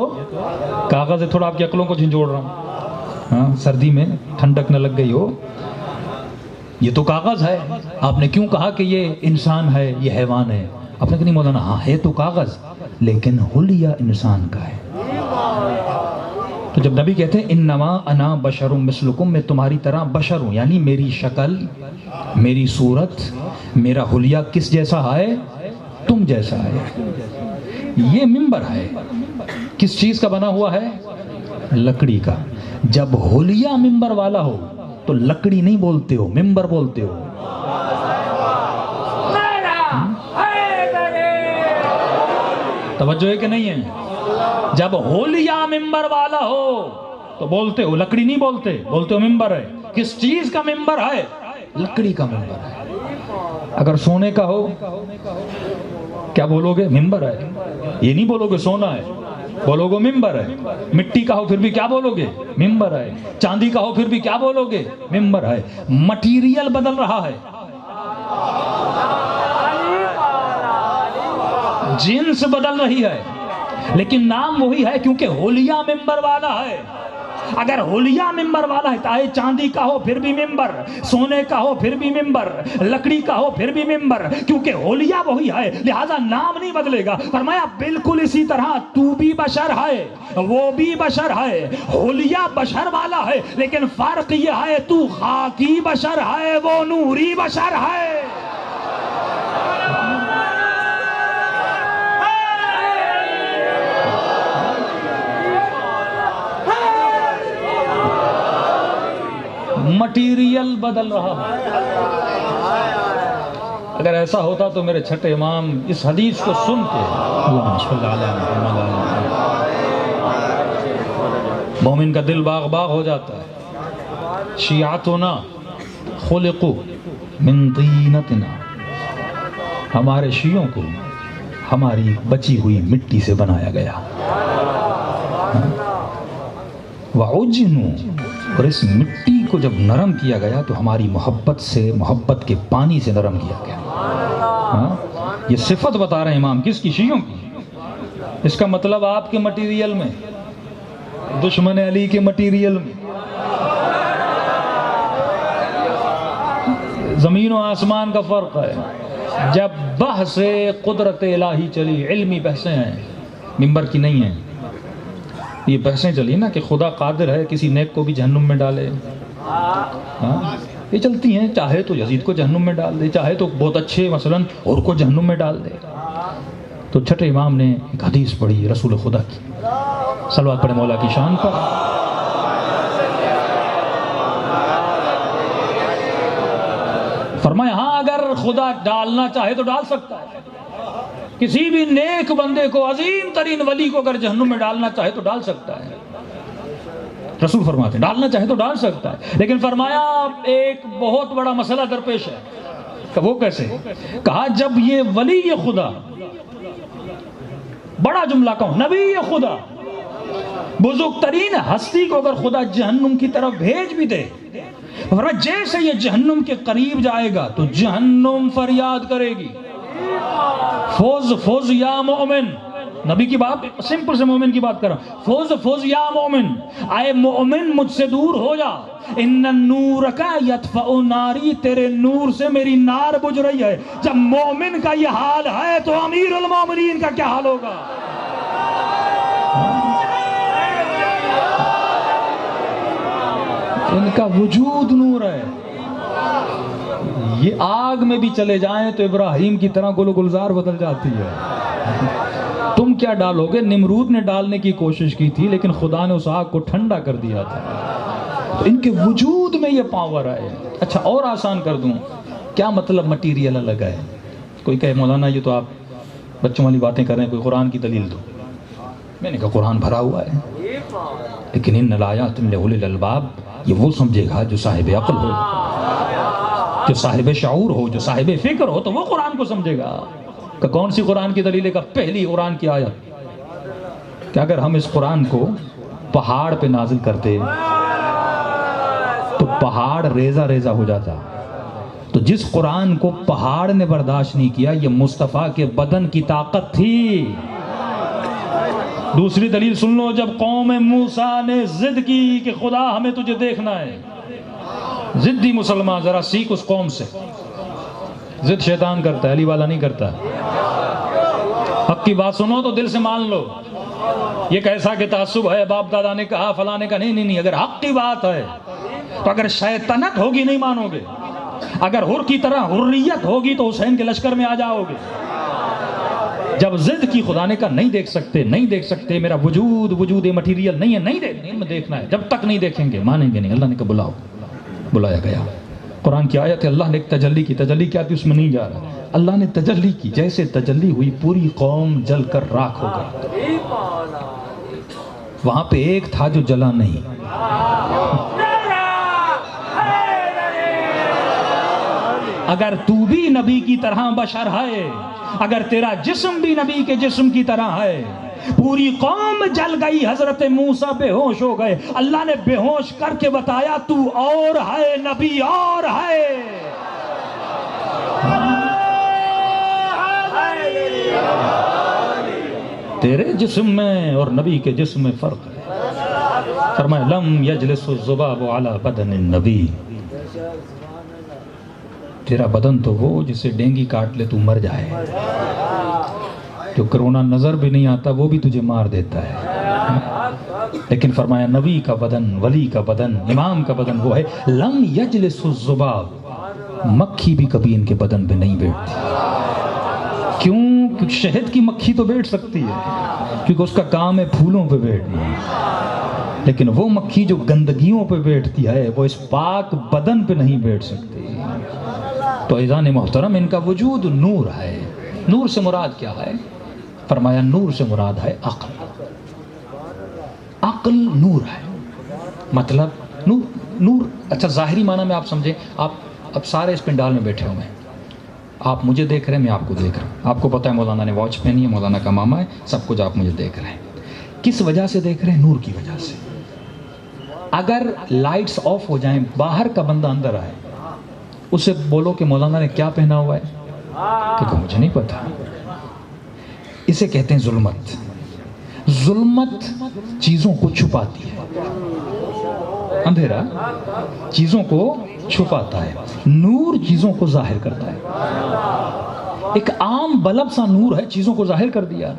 کاغذ ہے. تھوڑا آپ کی عقلوں کو جھنجھوڑ رہا ہوں, ہاں سردی میں ٹھنڈک نہ لگ گئی ہو. یہ تو کاغذ ہے. آپ نے کیوں کہا کہ یہ انسان ہے, یہ حیوان ہے؟ آپ نے کہا نہیں مولانا, ہاں ہے تو کاغذ لیکن حلیہ انسان کا ہے. تو جب نبی کہتے ہیں انما انا بشر مثلکم, میں تمہاری طرح بشر ہوں, یعنی میری شکل, میری صورت, میرا حلیہ کس جیسا ہے؟ تم جیسا ہے. یہ منبر ہے, کس چیز کا بنا ہوا ہے؟ لکڑی کا. جب حلیہ منبر والا ہو تو لکڑی نہیں بولتے ہو, منبر بولتے ہو. توجہ ہے کہ نہیں ہے؟ جب حلیہ منبر والا ہو تو بولتے ہو, لکڑی نہیں بولتے, بولتے ہو منبر ہے. کس چیز کا منبر ہے؟ لکڑی کا منبر ہے. اگر سونے کا ہو کیا بولو گے؟ منبر ہے. یہ نہیں بولو گے سونا ہے, بولو گے منبر ہے. مٹی کا ہو پھر بھی کیا بولو گے؟ منبر ہے. چاندی کا ہو پھر بھی کیا بولو گے؟ منبر ہے. مٹیریل بدل رہا ہے, جنس بدل رہی ہے, لیکن نام وہی ہے کیونکہ حلیہ منبر والا ہے. اگر حلیہ منبر والا ہے چاہے چاندی کا ہو پھر بھی منبر, سونے کا ہو پھر بھی منبر, لکڑی کا ہو پھر بھی منبر, کیونکہ حلیہ وہی ہے, لہذا نام نہیں بدلے گا. فرمایا بالکل اسی طرح تو بھی بشر ہے, وہ بھی بشر ہے, حلیہ بشر والا ہے, لیکن فرق یہ ہے تو خاکی بشر ہے, وہ نوری بشر ہے. مٹیریل بدل رہا ہے. اگر ایسا ہوتا تو میرے چھٹے امام اس حدیث کو سن کے اللہم صلی علی محمد مومن کا دل باغ باغ ہو جاتا ہے. شیعتنا خلقوا من طینتنا, ہمارے شیعوں کو ہماری بچی ہوئی مٹی سے بنایا گیا. وعجنوا, اور اس مٹی کو جب نرم کیا گیا تو ہماری محبت سے, محبت کے پانی سے نرم کیا گیا. یہ صفت بتا رہے ہیں امام, کس کی؟ شیعوں کی. اس کا مطلب آپ کے مٹیریل میں, دشمن علی کے مٹیریل میں زمین و آسمان کا فرق ہے. جب بحث قدرت الہی چلی, علمی بحثیں ہیں, منبر کی نہیں ہیں, یہ بحثیں چلی نا کہ خدا قادر ہے کسی نیک کو بھی جہنم میں ڈالے, یہ چلتی ہیں. چاہے تو یزید کو جہنم میں ڈال دے, چاہے تو بہت اچھے مثلاً اور کو جہنم میں ڈال دے. تو چھٹے امام نے ایک حدیث پڑھی رسول خدا کی, صلوات پڑھے مولا کی شان پر. فرمایا ہاں اگر خدا ڈالنا چاہے تو ڈال سکتا ہے, کسی بھی نیک بندے کو, عظیم ترین ولی کو اگر جہنم میں ڈالنا چاہے تو ڈال سکتا ہے. رسول فرماتے ہیں ڈالنا چاہے تو ڈال سکتا ہے, لیکن فرمایا ایک بہت بڑا مسئلہ درپیش ہے. کہ وہ کیسے؟ کہا جب یہ ولی خدا, بڑا جملہ کہوں, نبی خدا, بزرگ ترین ہستی کو اگر خدا جہنم کی طرف بھیج بھی دے, فرمایا جیسے یہ جہنم کے قریب جائے گا تو جہنم فریاد کرے گی, فوز فوز یا مومن. نبی کی بات, سمپل سے مومن کی بات کر رہا ہوں. فوز فوز یا مومن, آئے مومن مجھ سے دور ہو جا. ان النور کا یطفئ ناری, تیرے نور سے میری نار بجھ رہی ہے. جب مومن کا یہ حال ہے تو امیر المومنین کا کیا حال ہوگا؟ ان کا وجود نور ہے. یہ آگ میں بھی چلے جائیں تو ابراہیم کی طرح گل و گلزار بدل جاتی ہے. تم کیا ڈالو گے؟ نمرود نے ڈالنے کی کوشش کی تھی لیکن خدا نے اس آگ کو ٹھنڈا کر دیا تھا. تو ان کے وجود میں یہ پاور ہے. اچھا اور آسان کر دوں, کیا مطلب مٹیریل الگ ہے؟ کوئی کہے مولانا یہ تو آپ بچوں والی باتیں کر رہے ہیں, کوئی قرآن کی دلیل دو. میں نے کہا قرآن بھرا ہوا ہے, لیکن ان الآیات لأولی الالباب, یہ وہ سمجھے گا جو صاحب عقل ہو, جو صاحب شعور ہو, جو صاحب فکر ہو, تو وہ قرآن کو سمجھے گا. کہ کون سی قرآن کی دلیل ہے؟ کہ پہلی قرآن کی آیت, کہ اگر ہم اس قرآن کو پہاڑ پہ نازل کرتے تو پہاڑ ریزہ ریزہ ہو جاتا, تو جس قرآن کو پہاڑ نے برداشت نہیں کیا، یہ مصطفیٰ کے بدن کی طاقت تھی۔ دوسری دلیل سن لو، جب قوم موسیٰ نے ضد کی کہ خدا ہمیں تجھے دیکھنا ہے، ضدی مسلمان، ذرا سیکھ اس قوم سے۔ ضد شیطان کرتا ہے، علی والا نہیں کرتا۔ حق کی بات سنو تو دل سے مان لو۔ یہ کیسا کہ تعصب ہے، باپ دادا نے کہا، فلاں نے کہا، نہیں، اگر حق کی بات ہے تو اگر شیطنت ہوگی نہیں مانو گے، اگر حر کی طرح حریت ہوگی تو حسین کے لشکر میں آ جاؤ گے۔ جب ضد کی، خدا نے کہا نہیں دیکھ سکتے، میرا وجود مٹیریل نہیں ہے، نہیں دیکھنا ہے، جب تک نہیں دیکھیں گے مانیں گے نہیں۔ اللہ نے کہا بلاؤ، بلایا گیا۔ قرآن کی آیت ہے، اللہ نے ایک تجلی کی، تجلی کیا تھی اس میں نہیں جا رہا، اللہ نے تجلی کی، جیسے تجلی ہوئی پوری قوم جل کر راکھ ہو گئی۔ وہاں پہ ایک تھا جو جلا نہیں۔ اگر تو بھی نبی کی طرح بشر ہے، اگر تیرا جسم بھی نبی کے جسم کی طرح ہے، پوری قوم جل گئی، حضرت موسیٰ بے ہوش ہو گئے، اللہ نے بے ہوش کر کے بتایا تو اور ہے، نبی اور ہے۔ تیرے جسم میں اور نبی کے جسم میں فرق ہے۔ فرمایا لم یجلس الذباب علی بدن النبی، تیرا بدن تو وہ جسے ڈینگی کاٹ لے تو مر جائے، جو کرونا نظر بھی نہیں آتا وہ بھی تجھے مار دیتا ہے، لیکن فرمایا نبی کا بدن، ولی کا بدن، امام کا بدن وہ ہے لم یجلس الذباب، مکھی بھی کبھی ان کے بدن پہ نہیں بیٹھتی۔ کیوں؟ کیونکہ شہد کی مکھی تو بیٹھ سکتی ہے، کیونکہ اس کا کام ہے پھولوں پہ بیٹھنا، لیکن وہ مکھی جو گندگیوں پہ بیٹھتی ہے وہ اس پاک بدن پہ نہیں بیٹھ سکتی۔ تو عزیزان محترم، ان کا وجود نور ہے۔ نور سے مراد کیا ہے؟ فرمایا نور سے مراد ہے عقل۔ عقل نور ہے، مطلب نور اچھا ظاہری معنی میں آپ سمجھیں، آپ اب سارے اس پنڈال میں بیٹھے ہوئے ہیں، آپ مجھے دیکھ رہے ہیں، میں آپ کو دیکھ رہا ہوں، آپ کو پتہ ہے مولانا نے واچ پہنی ہے، مولانا کا ماما ہے، سب کچھ آپ مجھے دیکھ رہے ہیں۔ کس وجہ سے دیکھ رہے ہیں؟ نور کی وجہ سے۔ اگر لائٹس آف ہو جائیں، باہر کا بندہ اندر آئے، اسے بولو کہ مولانا نے کیا پہنا ہوا ہے، کہ مجھے نہیں پتا۔ اسے کہتے ہیں ظلمت۔ ظلمت چیزوں کو چھپاتی ہے، اندھیرا چیزوں کو چھپاتا ہے، نور چیزوں کو ظاہر کرتا ہے۔ ایک عام بلب سا نور ہے، چیزوں کو ظاہر کر دیا،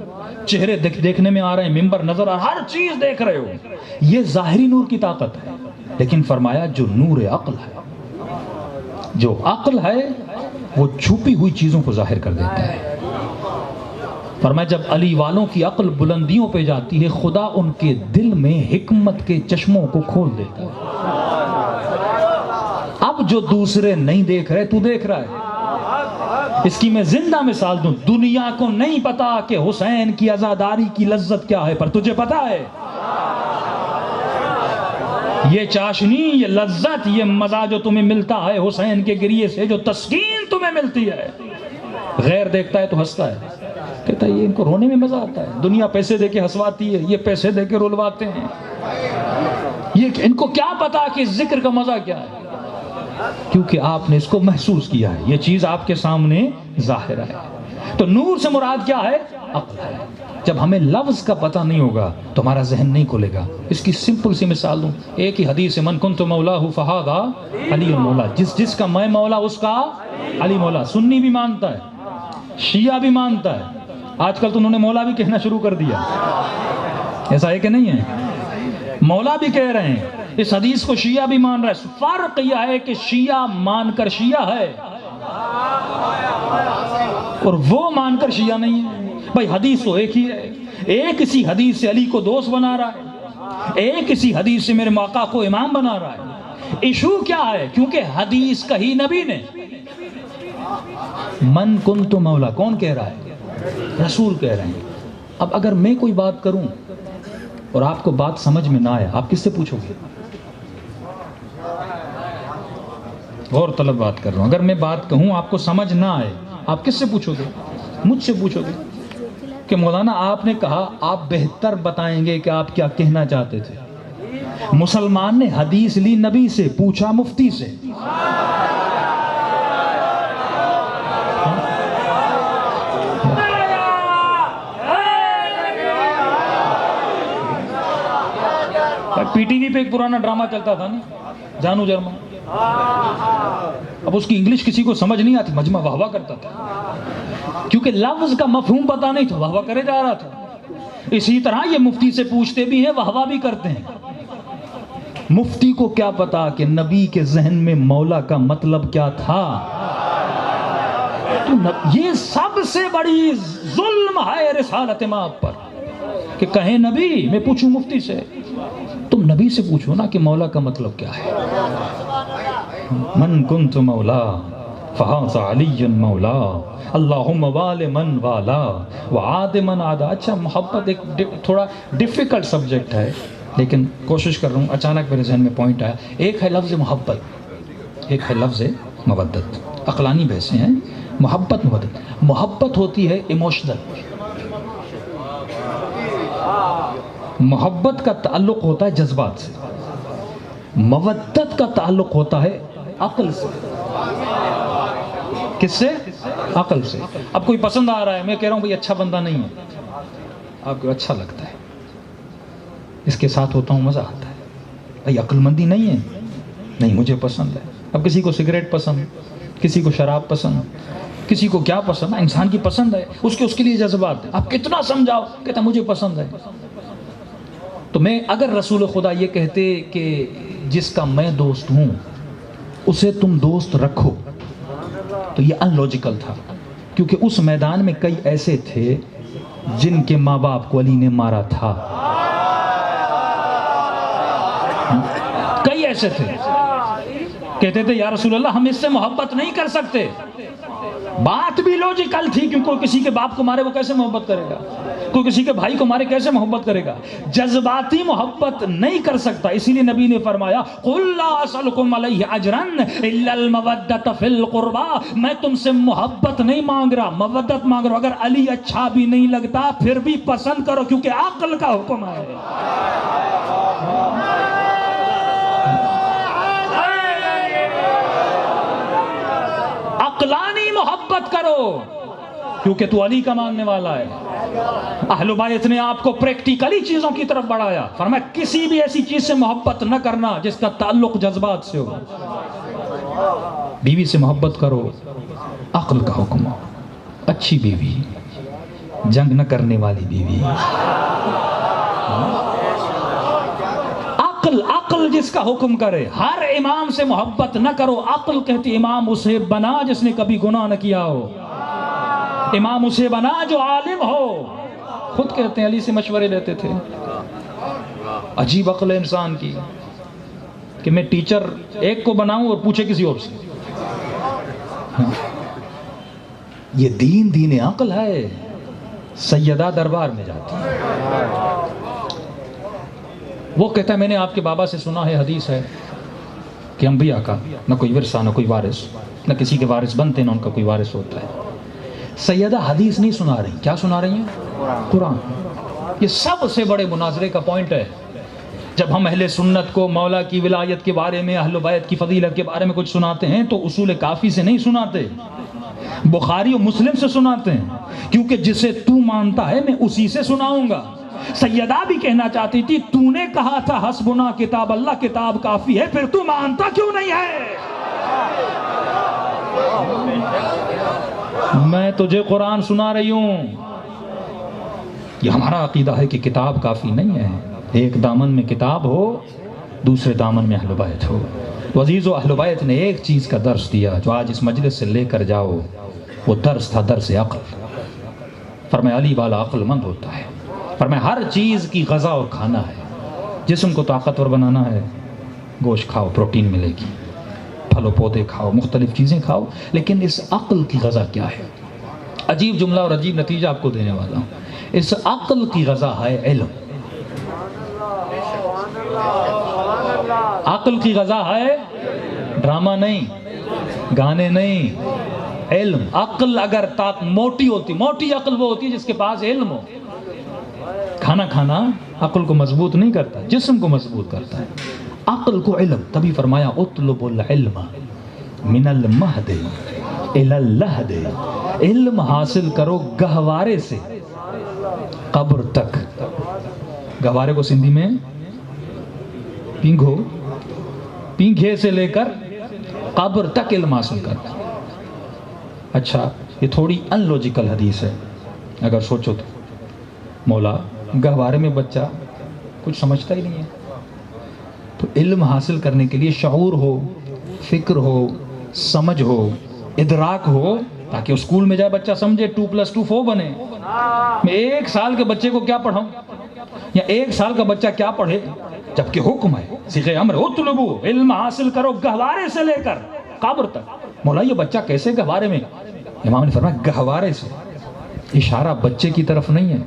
چہرے دیکھنے میں آ رہے ہیں، ممبر نظر آ رہا، ہر چیز دیکھ رہے ہو، یہ ظاہری نور کی طاقت ہے۔ لیکن فرمایا جو نور عقل ہے، جو عقل ہے وہ چھپی ہوئی چیزوں کو ظاہر کر دیتا ہے۔ فرمایا جب علی والوں کی عقل بلندیوں پہ جاتی ہے، خدا ان کے دل میں حکمت کے چشموں کو کھول دیتا ہے۔ اب جو دوسرے نہیں دیکھ رہے تو دیکھ رہا ہے۔ اس کی میں زندہ مثال دوں، دنیا کو نہیں پتا کہ حسین کی عزاداری کی لذت کیا ہے، پر تجھے پتا ہے۔ یہ چاشنی، یہ لذت، یہ مزہ جو تمہیں ملتا ہے حسین کے گریے سے، جو تسکین تمہیں ملتی ہے، غیر دیکھتا ہے تو ہنستا ہے، کہتا ہے یہ ان کو رونے میں مزہ آتا ہے، دنیا پیسے دے کے ہنسواتی ہے، یہ پیسے دے کے رلواتے ہیں، یہ ان کو کیا پتا کہ ذکر کا مزہ کیا ہے، کیونکہ آپ نے اس کو محسوس کیا ہے، یہ چیز آپ کے سامنے ظاہر ہے۔ تو نور سے مراد کیا ہے؟ عقل ہے۔ جب ہمیں لفظ کا پتہ نہیں ہوگا تو ہمارا ذہن نہیں کھلے گا۔ اس کی سمپل سی مثال دوں، ایک ہی حدیث من کنت مولاہ فہذا علی المولا، جس کا میں مولا اس کا علی مولا۔ سنی بھی مانتا ہے، شیعہ بھی مانتا ہے، آج کل تو انہوں نے مولا بھی کہنا شروع کر دیا، ایسا ہے کہ نہیں ہے؟ مولا بھی کہہ رہے ہیں، اس حدیث کو شیعہ بھی مان رہا ہے۔ فرق یہ ہے کہ شیعہ مان کر شیعہ ہے اور وہ مان کر شیعہ نہیں ہے۔ بھائی حدیث تو ایک ہی ہے، ایک اسی حدیث سے علی کو دوست بنا رہا ہے، ایک اسی حدیث سے میرے آقا کو امام بنا رہا ہے۔ ایشو کیا ہے؟ کیونکہ حدیث کہی نبی نے، من کنت مولا کون کہہ رہا ہے؟ رسول کہہ رہے ہیں۔ اب اگر میں کوئی بات کروں اور آپ کو بات سمجھ میں نہ آئے، آپ کس سے پوچھو گے؟ غور طلب بات کر رہا ہوں، اگر میں بات کہوں آپ کو سمجھ نہ آئے، آپ کس سے پوچھو گے؟ مجھ سے پوچھو گے کہ مولانا آپ نے کہا، آپ بہتر بتائیں گے کہ آپ کیا کہنا چاہتے تھے۔ مسلمان نے حدیث لی نبی سے، پوچھا مفتی سے، پی ٹی وی پہ ایک پرانا ڈرامہ چلتا تھا نا، جانو جرما، اب اس کی انگلش کسی کو سمجھ نہیں آتی، مجمع واہ واہ کرتا تھا کیونکہ لفظ کا مفہوم پتہ نہیں تھا، واہ واہ کرے جا رہا تھا۔ اسی طرح یہ مفتی سے پوچھتے بھی ہیں، واہ واہ بھی کرتے ہیں۔ مفتی کو کیا پتا کہ نبی کے ذہن میں مولا کا مطلب کیا تھا؟ یہ سب سے بڑی ظلم ہے رسالت مآب پر کہ کہیں نبی، میں پوچھوں مفتی سے، تم نبی سے پوچھو نا کہ مولا کا مطلب کیا ہے۔ من کنت مولا فہذا علی مولا اللہم وال من والا وعاد من عادا۔ اچھا، محبت ایک تھوڑا ڈیفیکلٹ سبجیکٹ ہے، لیکن کوشش کر رہا ہوں، اچانک میرے ذہن میں پوائنٹ آیا۔ ایک ہے لفظ محبت، ایک ہے لفظ مودت، عقلانی بحثیں ہیں۔ محبت، مودت، محبت ہوتی ہے ایموشنل، محبت کا تعلق ہوتا ہے جذبات سے، مودت کا تعلق ہوتا ہے عقل سے۔ کس سے؟ عقل سے۔ اب کوئی پسند آ رہا ہے، میں کہہ رہا ہوں بھئی اچھا بندہ نہیں ہے، آپ کو اچھا لگتا ہے، اس کے ساتھ ہوتا ہوں مزہ آتا ہے، بھئی عقل مندی نہیں ہے، نہیں مجھے پسند ہے۔ اب کسی کو سگریٹ پسند، کسی کو شراب پسند، کسی کو کیا پسند ہے، انسان کی پسند ہے، اس کے لیے جذبات ہے۔ آپ کتنا سمجھاؤ، کہتا ہے مجھے پسند ہے۔ تو میں اگر رسول خدا یہ کہتے کہ جس کا میں دوست ہوں اسے تم دوست رکھو، تو یہ ان لوجیکل تھا، کیونکہ اس میدان میں کئی ایسے تھے جن کے ماں باپ کو علی نے مارا تھا، کئی ایسے تھے کہتے تھے یا رسول اللہ ہم اس سے محبت نہیں کر سکتے۔ بات بھی لوجیکل تھی، کیونکہ کوئی کسی کے باپ کو مارے وہ کیسے محبت کرے گا، کوئی کسی کے بھائی کو مارے کیسے محبت کرے گا، جذباتی محبت نہیں کر سکتا۔ اسی لیے نبی نے فرمایا قُلْ لَا أَسْأَلُكُمْ عَلَيْهِ أَجْرًا إِلَّا الْمَوَدَّةَ فِي الْقُرْبَى، میں تم سے محبت نہیں مانگ رہا، مودت مانگ رہا ہوں۔ اگر علی اچھا بھی نہیں لگتا پھر بھی پسند کرو، کیونکہ عقل کا حکم ہے۔ عقلانی محبت کرو، کیونکہ تو علی کا ماننے والا ہے۔ اہل بیت نے آپ کو پریکٹیکلی چیزوں کی طرف بڑھایا، فرمایا کسی بھی ایسی چیز سے محبت نہ کرنا جس کا تعلق جذبات سے ہو۔ بیوی سے محبت کرو، عقل کا حکم ہو، اچھی بیوی، جنگ نہ کرنے والی بیوی، عقل جس کا حکم کرے۔ ہر امام سے محبت نہ کرو، عقل کہتی امام اسے بنا جس نے کبھی گناہ نہ کیا ہو، امام اسے بنا جو عالم ہو۔ خود کہتے ہیں علی سے مشورے لیتے تھے۔ عجیب عقل ہے انسان کی کہ میں ٹیچر ایک کو بناؤں اور پوچھے کسی اور سے۔ یہ دین عقل ہے۔ سیدہ دربار میں جاتی ہے، وہ کہتا ہے میں نے آپ کے بابا سے سنا ہے، حدیث ہے کہ انبیاء کا نہ کوئی ورثہ نہ کوئی وارث، نہ کسی کے وارث بنتے نہ ان کا کوئی وارث ہوتا ہے۔ سیدہ حدیث نہیں سنا رہی، کیا سنا رہی ہیں؟ قرآن۔ یہ سب سے بڑے مناظرے کا پوائنٹ ہے۔ جب ہم اہل سنت کو مولا کی ولایت کے بارے میں، اہل بیت کی فضیلت کے بارے میں کچھ سناتے ہیں تو اصول کافی سے نہیں سناتے، بخاری و مسلم سے سناتے ہیں، کیونکہ جسے تو مانتا ہے میں اسی سے سناؤں گا۔ سیدہ بھی کہنا چاہتی تھی تو نے کہا تھا حسبنا کتاب اللہ، کتاب کافی ہے، پھر تو مانتا کیوں نہیں ہے؟ میں تجھے قرآن سنا رہی ہوں۔ یہ ہمارا عقیدہ ہے کہ کتاب کافی نہیں ہے، ایک دامن میں کتاب ہو، دوسرے دامن میں اہل بیت ہو۔ تو عزیزو، اہل بیت نے ایک چیز کا درس دیا جو آج اس مجلس سے لے کر جاؤ، وہ درس تھا درس عقل۔ فرمایا علی والا عقل مند ہوتا ہے، فرمایا ہر چیز کی غذا اور کھانا ہے۔ جسم کو طاقتور بنانا ہے، گوشت کھاؤ، پروٹین ملے گی، پھل و پودے کھاؤ، مختلف چیزیں کھاؤ، لیکن اس عقل کی غذا کیا ہے؟ عجیب جملہ اور عجیب نتیجہ آپ کو دینے والا ہوں۔ اس عقل کی غذا ہے علم۔ عقل کی غذا ہے ڈرامہ نہیں، گانے نہیں، علم۔ عقل اگر موٹی ہوتی، موٹی عقل وہ ہوتی ہے جس کے پاس علم ہو۔ کھانا کھانا عقل کو مضبوط نہیں کرتا، جسم کو مضبوط کرتا ہے، عقل کو علم۔ تبھی فرمایا اطلب العلم من المہد الی اللحد، علم حاصل کرو گہوارے سے قبر تک۔ گہوارے کو سندھی میں پینگھو، پینگھے سے لے کر قبر تک علم حاصل کر۔ اچھا یہ تھوڑی ان لوجیکل حدیث ہے اگر سوچو تو۔ مولا گہوارے میں بچہ کچھ سمجھتا ہی نہیں ہے، تو علم حاصل کرنے کے لیے شعور ہو، فکر ہو، سمجھ ہو، ادراک ہو، تاکہ اسکول میں جائے بچہ سمجھے 2+2 4 بنے۔ میں 1 سال کے بچے کو کیا پڑھاؤں، یا 1 سال کا بچہ کیا پڑھے، جبکہ حکم ہے صیغہ امر اطلبو، علم حاصل کرو گہوارے سے لے کر قبر تک۔ مولا یہ بچہ کیسے گہوارے میں؟ امام نے فرمایا گہوارے سے، اشارہ بچے کی طرف نہیں ہے،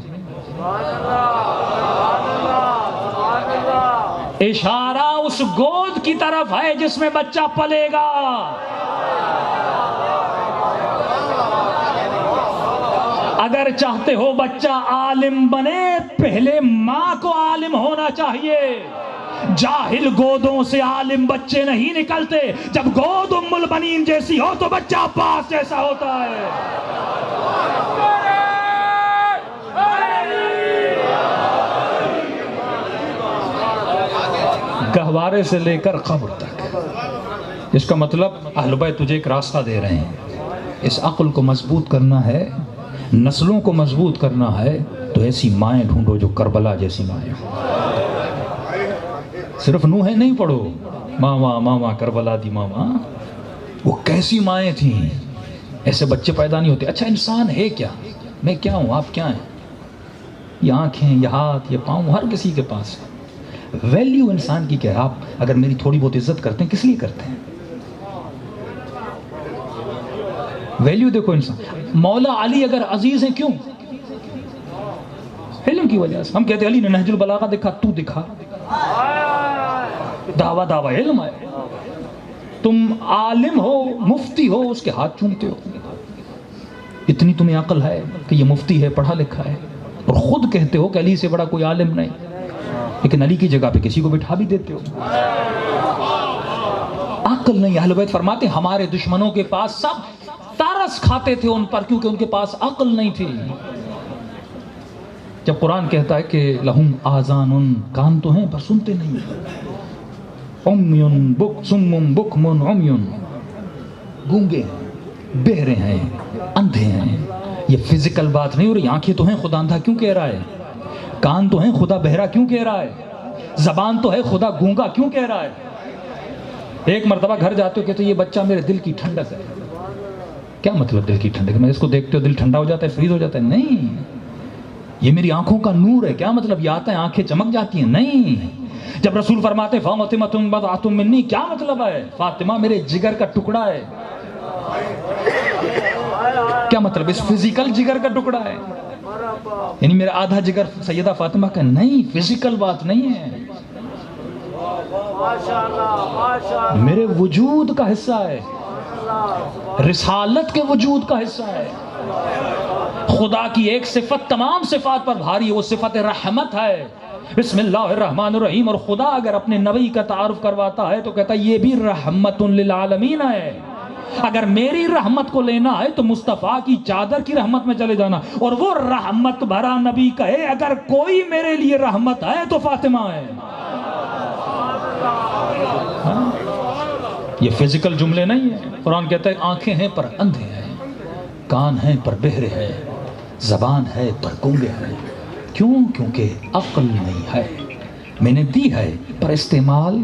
اشارہ اس گود کی طرف ہے جس میں بچہ پلے گا۔ اگر چاہتے ہو بچہ عالم بنے، پہلے ماں کو عالم ہونا چاہیے۔ جاہل گودوں سے عالم بچے نہیں نکلتے، جب گود ام البنین جیسی ہو تو بچہ عباس جیسا ہوتا ہے۔ گہوارے سے لے کر قبر تک، اس کا مطلب اہل بیت تجھے ایک راستہ دے رہے ہیں۔ اس عقل کو مضبوط کرنا ہے، نسلوں کو مضبوط کرنا ہے، تو ایسی مائیں ڈھونڈو جو کربلا جیسی مائیں ہوں۔ صرف نوح نہیں پڑھو، ماما ماما کربلا دی ماما، وہ کیسی مائیں تھیں، ایسے بچے پیدا نہیں ہوتے۔ اچھا انسان ہے کیا، میں کیا ہوں، آپ کیا ہیں؟ یہ آنکھیں، یہ ہاتھ، یہ پاؤں ہر کسی کے پاس ہے۔ ویلیو انسان کی کیا ہے؟ آپ اگر میری تھوڑی بہت عزت کرتے ہیں، کس لیے کرتے ہیں؟ ویلیو دیکھو انسان۔ مولا علی اگر عزیز ہیں کیوں؟ علم کی وجہ سے۔ ہم کہتے ہیں علی نے نہج البلاغہ دکھا، تو دکھا، دعویٰ علم ہے۔ تم عالم ہو، مفتی ہو، اس کے ہاتھ چومتے ہو، اتنی تمہیں عقل ہے کہ یہ مفتی ہے، پڑھا لکھا ہے، اور خود کہتے ہو کہ علی سے بڑا کوئی عالم نہیں، لیکن علی کی جگہ پہ کسی کو بٹھا بھی دیتے ہو۔ عقل نہیں۔ اہل بیت فرماتے ہیں ہمارے دشمنوں کے پاس سب ترس کھاتے تھے ان پر، کیونکہ ان کے پاس عقل نہیں تھی۔ جب قرآن کہتا ہے کہ لہم آذان، کان تو ہیں پر سنتے نہیں، عمیٌ سم بکم عمی، گونگے ہیں، بہرے ہیں، اندھے ہیں۔ یہ فزیکل بات نہیں، اور یہ آنکھیں تو ہیں، خدا اندھا کیوں کہہ رہا ہے؟ کان تو ہیں، خدا بہرا کیوں کہہ رہا ہے؟ زبان تو ہے، خدا گونگا کیوں کہہ رہا ہے؟ ایک مرتبہ گھر جاتے ہو کہتے یہ بچہ میرے دل کی ٹھنڈک ہے۔ کیا مطلب دل کی ٹھنڈک؟ میں اس کو دیکھتے ہو دل ٹھنڈا ہو جاتا ہے، فریز ہو جاتا ہے؟ نہیں، یہ میری آنکھوں کا نور ہے۔ کیا مطلب؟ یہ آتا ہے آنکھیں چمک جاتی ہیں؟ نہیں۔ جب رسول فرماتے فاطمۃ بضعۃ منی، کیا مطلب ہے؟ فاطمہ میرے جگر کا ٹکڑا ہے۔ کیا مطلب؟ اس فزیکل جگر کا ٹکڑا ہے، یعنی میرا آدھا جگر سیدہ فاطمہ کا؟ نہیں، فزیکل بات نہیں ہے، میرے وجود کا حصہ ہے، رسالت کے وجود کا حصہ ہے۔ خدا کی ایک صفت تمام صفات پر بھاری ہے، وہ صفت رحمت ہے۔ بسم اللہ الرحمن الرحیم۔ اور خدا اگر اپنے نبی کا تعارف کرواتا ہے تو کہتا ہے یہ بھی رحمت للعالمین ہے۔ اگر میری رحمت کو لینا ہے تو مصطفیٰ کی چادر کی رحمت میں چلے جانا، اور وہ رحمت بھرا نبی کہے اگر کوئی میرے لیے رحمت ہے تو فاطمہ ہے۔ یہ فزیکل جملے نہیں ہیں۔ قرآن کہتا ہے آنکھیں ہیں پر اندھے ہیں، کان ہیں پر بہرے ہیں، زبان ہے پر گونگے ہیں۔ کیوں؟ کیونکہ عقل نہیں ہے، میں نے دی ہے پر استعمال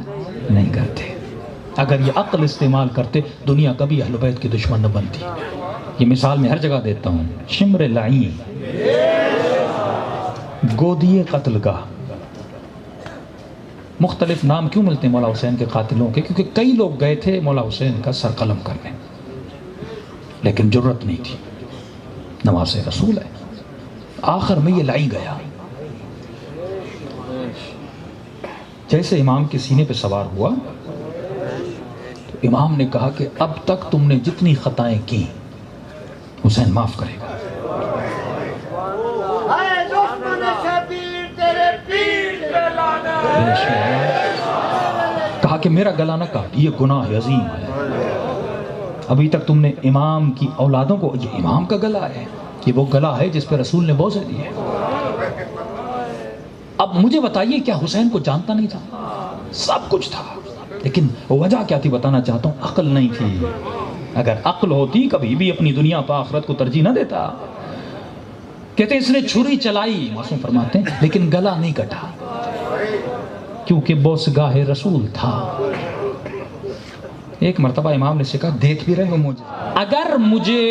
نہیں کرتے۔ اگر یہ عقل استعمال کرتے دنیا کبھی اہل بیت کی دشمن نہ بنتی۔ یہ مثال میں ہر جگہ دیتا ہوں، شمر لعین، گودی قتل گاہ۔ مختلف نام کیوں ملتے ہیں مولا حسین کے قاتلوں کے؟ کیونکہ کئی لوگ گئے تھے مولا حسین کا سر قلم کرنے، لیکن جرت نہیں تھی، نواز رسول ہے۔ آخر میں یہ لائی گیا، جیسے امام کے سینے پہ سوار ہوا تو امام نے کہا کہ اب تک تم نے جتنی خطائیں کی حسین معاف کرے گا۔ کہا کہ میرا گلا نہ کاٹ، یہ گناہ عظیم ہے۔ ابھی تک تم نے امام کی اولادوں کو، یہ امام کا گلا ہے، یہ وہ گلا ہے جس پہ رسول نے بوسے دیے۔ اب مجھے بتائیے کیا حسین کو جانتا نہیں تھا؟ سب کچھ تھا، لیکن وجہ کیا تھی بتانا چاہتا ہوں، عقل نہیں تھی. اگر عقل ہوتی کبھی بھی اپنی دنیا پر آخرت کو ترجیح نہ دیتا. کہتے ہیں اس نے چھری چلائی، معصوم فرماتے ہیں، لیکن گلا نہیں کٹا، کیونکہ بوسگاہ رسول تھا. ایک مرتبہ امام نے سے کہا دیکھ بھی رہے ہو مجھے،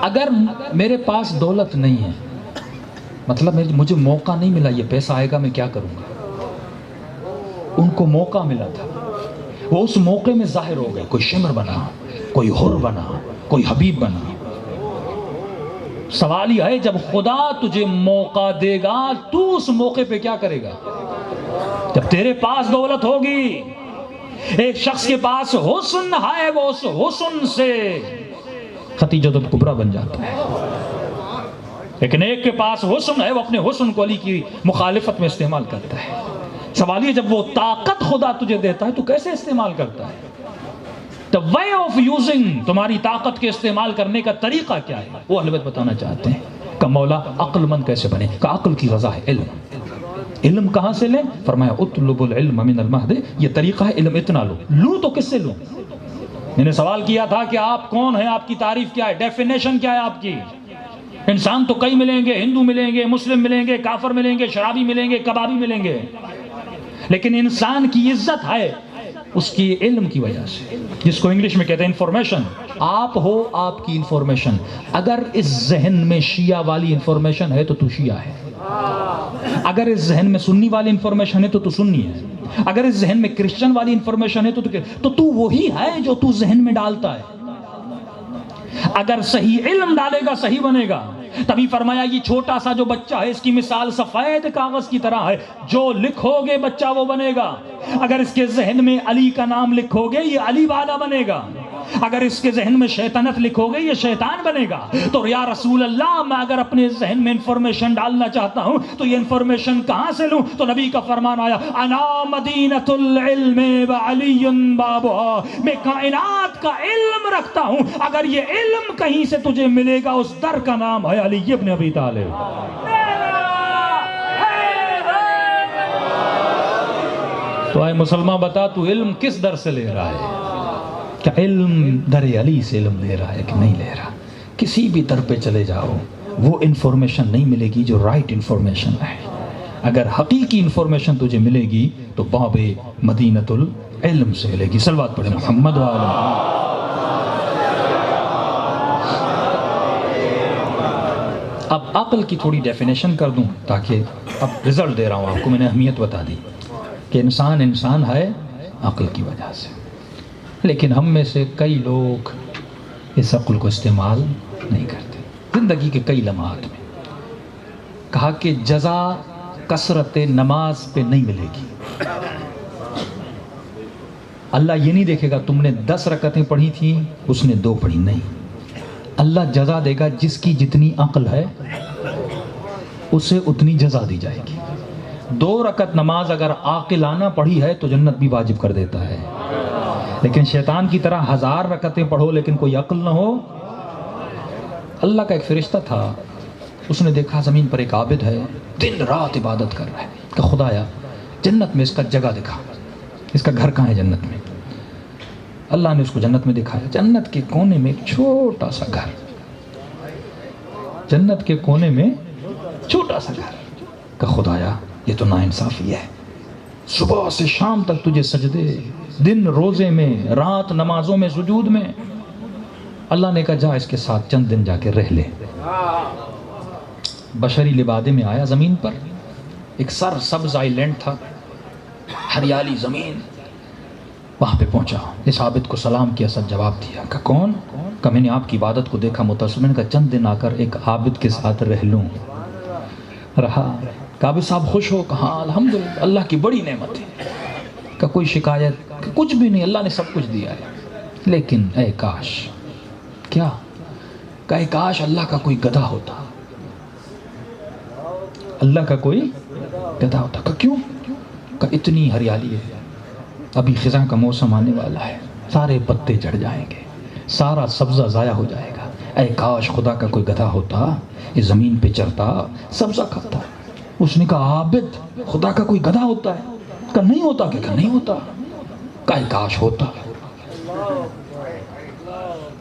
اگر میرے پاس دولت نہیں ہے، مطلب مجھے موقع نہیں ملا، یہ پیسہ آئے گا میں کیا کروں گا. ان کو موقع ملا تھا، وہ اس موقع میں ظاہر ہو گئے. کوئی شمر بنا، کوئی حر بنا، کوئی حبیب بنا. سوال یہ ہے جب خدا تجھے موقع دے گا تو اس موقع پہ کیا کرے گا؟ جب تیرے پاس دولت ہوگی، ایک شخص کے پاس حسن ہے، وہ اس حسن سے خدیجہ الکبریٰ بن جاتا ہے. لیکن ایک کے پاس حسن ہے، وہ اپنے حسن کو علی کی مخالفت میں استعمال کرتا ہے. سوال یہ جب وہ طاقت خدا تجھے دیتا ہے تو کیسے استعمال کرتا ہے؟ The way of using، تمہاری طاقت کے استعمال کرنے کا طریقہ کیا ہے، وہ اہل بیت بتانا چاہتے ہیں. کہ مولا عقل مند کیسے بنے؟ کہ عقل کی غذا ہے علم کہاں سے لیں؟ فرمایا اطلب العلم من المہد. یہ طریقہ ہے علم اتنا لوں تو کس سے لوں؟ میں نے سوال کیا تھا کہ آپ کون ہیں، آپ کی تعریف کیا ہے، ڈیفینیشن کیا ہے آپ کی؟ انسان تو کئی ملیں گے، ہندو ملیں گے، مسلم ملیں گے، کافر ملیں گے، شرابی ملیں گے، کبابی ملیں گے، لیکن انسان کی عزت ہے اس کی علم کی وجہ سے، جس کو انگلش میں کہتے ہیں انفارمیشن. آپ ہو آپ کی انفارمیشن. اگر اس ذہن میں شیعہ والی انفارمیشن ہے تو تو شیعہ ہے، اگر اس ذہن میں سنی والی انفارمیشن ہے تو تو سنی ہے، اگر اس ذہن میں کرسچن والی انفارمیشن ہے تو تو وہی ہے جو تو ذہن میں ڈالتا ہے. اگر صحیح علم ڈالے گا صحیح بنے گا. تبھی فرمایا یہ چھوٹا سا جو بچہ ہے اس کی مثال سفید کاغذ کی طرح ہے، جو لکھو گے بچہ وہ بنے گا. اگر اس کے ذہن میں علی کا نام لکھو گے یہ علی والا بنے گا، اگر اس کے ذہن میں شیطنت لکھو گے یہ شیطان بنے گا. تو یا رسول اللہ میں اگر اپنے ذہن میں انفارمیشن ڈالنا چاہتا ہوں تو یہ انفارمیشن کہاں سے لوں؟ تو نبی کا فرمان آیا انا مدینۃ العلم وعلی بابها، میں کائنات کا علم رکھتا ہوں، اگر یہ علم کہیں سے تجھے ملے گا اس در کا نام ہے علی ابن ابی طالب. تو اے مسلمان بتا تو علم کس در سے لے رہا ہے؟ کیا علم در علی سے علم لے رہا ہے کہ نہیں لے رہا؟ کسی بھی در پہ چلے جاؤ وہ انفارمیشن نہیں ملے گی جو رائٹ انفارمیشن ہے. اگر حقیقی انفارمیشن تجھے ملے گی تو باب مدینۃ العلم سے ملے گی. صلوات پڑھیں محمد وعلی. اب عقل کی تھوڑی ڈیفینیشن کر دوں تاکہ اب رزلٹ دے رہا ہوں آپ کو. میں نے اہمیت بتا دی کہ انسان ہے عقل کی وجہ سے، لیکن ہم میں سے کئی لوگ اس عقل کو استعمال نہیں کرتے. زندگی کے کئی لمحات میں کہا کہ جزا کثرت نماز پہ نہیں ملے گی. اللہ یہ نہیں دیکھے گا تم نے 10 رکعتیں پڑھی تھیں اس نے 2 پڑھی، نہیں. اللہ جزا دے گا جس کی جتنی عقل ہے اسے اتنی جزا دی جائے گی. 2 رکعت نماز اگر عاقلانہ پڑھی ہے تو جنت بھی واجب کر دیتا ہے، لیکن شیطان کی طرح 1000 رکعتیں پڑھو لیکن کوئی عقل نہ ہو. اللہ کا ایک فرشتہ تھا، اس نے دیکھا زمین پر ایک عابد ہے دن رات عبادت کر رہا ہے، کہ خدایا جنت میں اس کا جگہ دکھا، اس کا گھر کہاں ہے جنت میں. اللہ نے اس کو جنت میں دکھایا، جنت کے کونے میں ایک چھوٹا سا گھر، جنت کے کونے میں چھوٹا سا گھر. کہ خدایا یہ تو ناانصافی ہے، صبح سے شام تک تجھے سجدے، دن روزے میں، رات نمازوں میں، سجود میں. اللہ نے کہا جا اس کے ساتھ چند دن جا کے رہ لے. بشری لبادے میں آیا زمین پر، ایک سر سبز آئی لینڈ تھا، ہریالی زمین. وہاں پہ پہنچا، اس عابد کو سلام کیا، سب جواب دیا. کہ کون؟ کہ میں نے آپ کی عبادت کو دیکھا متاثر، میں نے کہا چند دن آ کر ایک عابد کے ساتھ رہ لوں. رہا. عابد صاحب خوش ہو؟ کہا الحمدللہ اللہ کی بڑی نعمت ہے. کہ کوئی شکایت؟ کہ کچھ بھی نہیں، اللہ نے سب کچھ دیا ہے، لیکن اے کاش. کیا؟ کہ اے کاش اللہ کا کوئی گدھا ہوتا، اللہ کا کوئی گدھا ہوتا. کہ کیوں؟ کہ اتنی ہریالی ہے، ابھی خزاں کا موسم آنے والا ہے، سارے پتے جھڑ جائیں گے، سارا سبزہ ضائع ہو جائے گا. اے کاش خدا کا کوئی گدھا ہوتا، اس زمین پہ چرتا، سبزہ کھاتا. اس نے کہا عابد خدا کا کوئی گدھا ہوتا ہے؟ کہ نہیں ہوتا، کہ نہیں ہوتا، کہ کاش ہوتا۔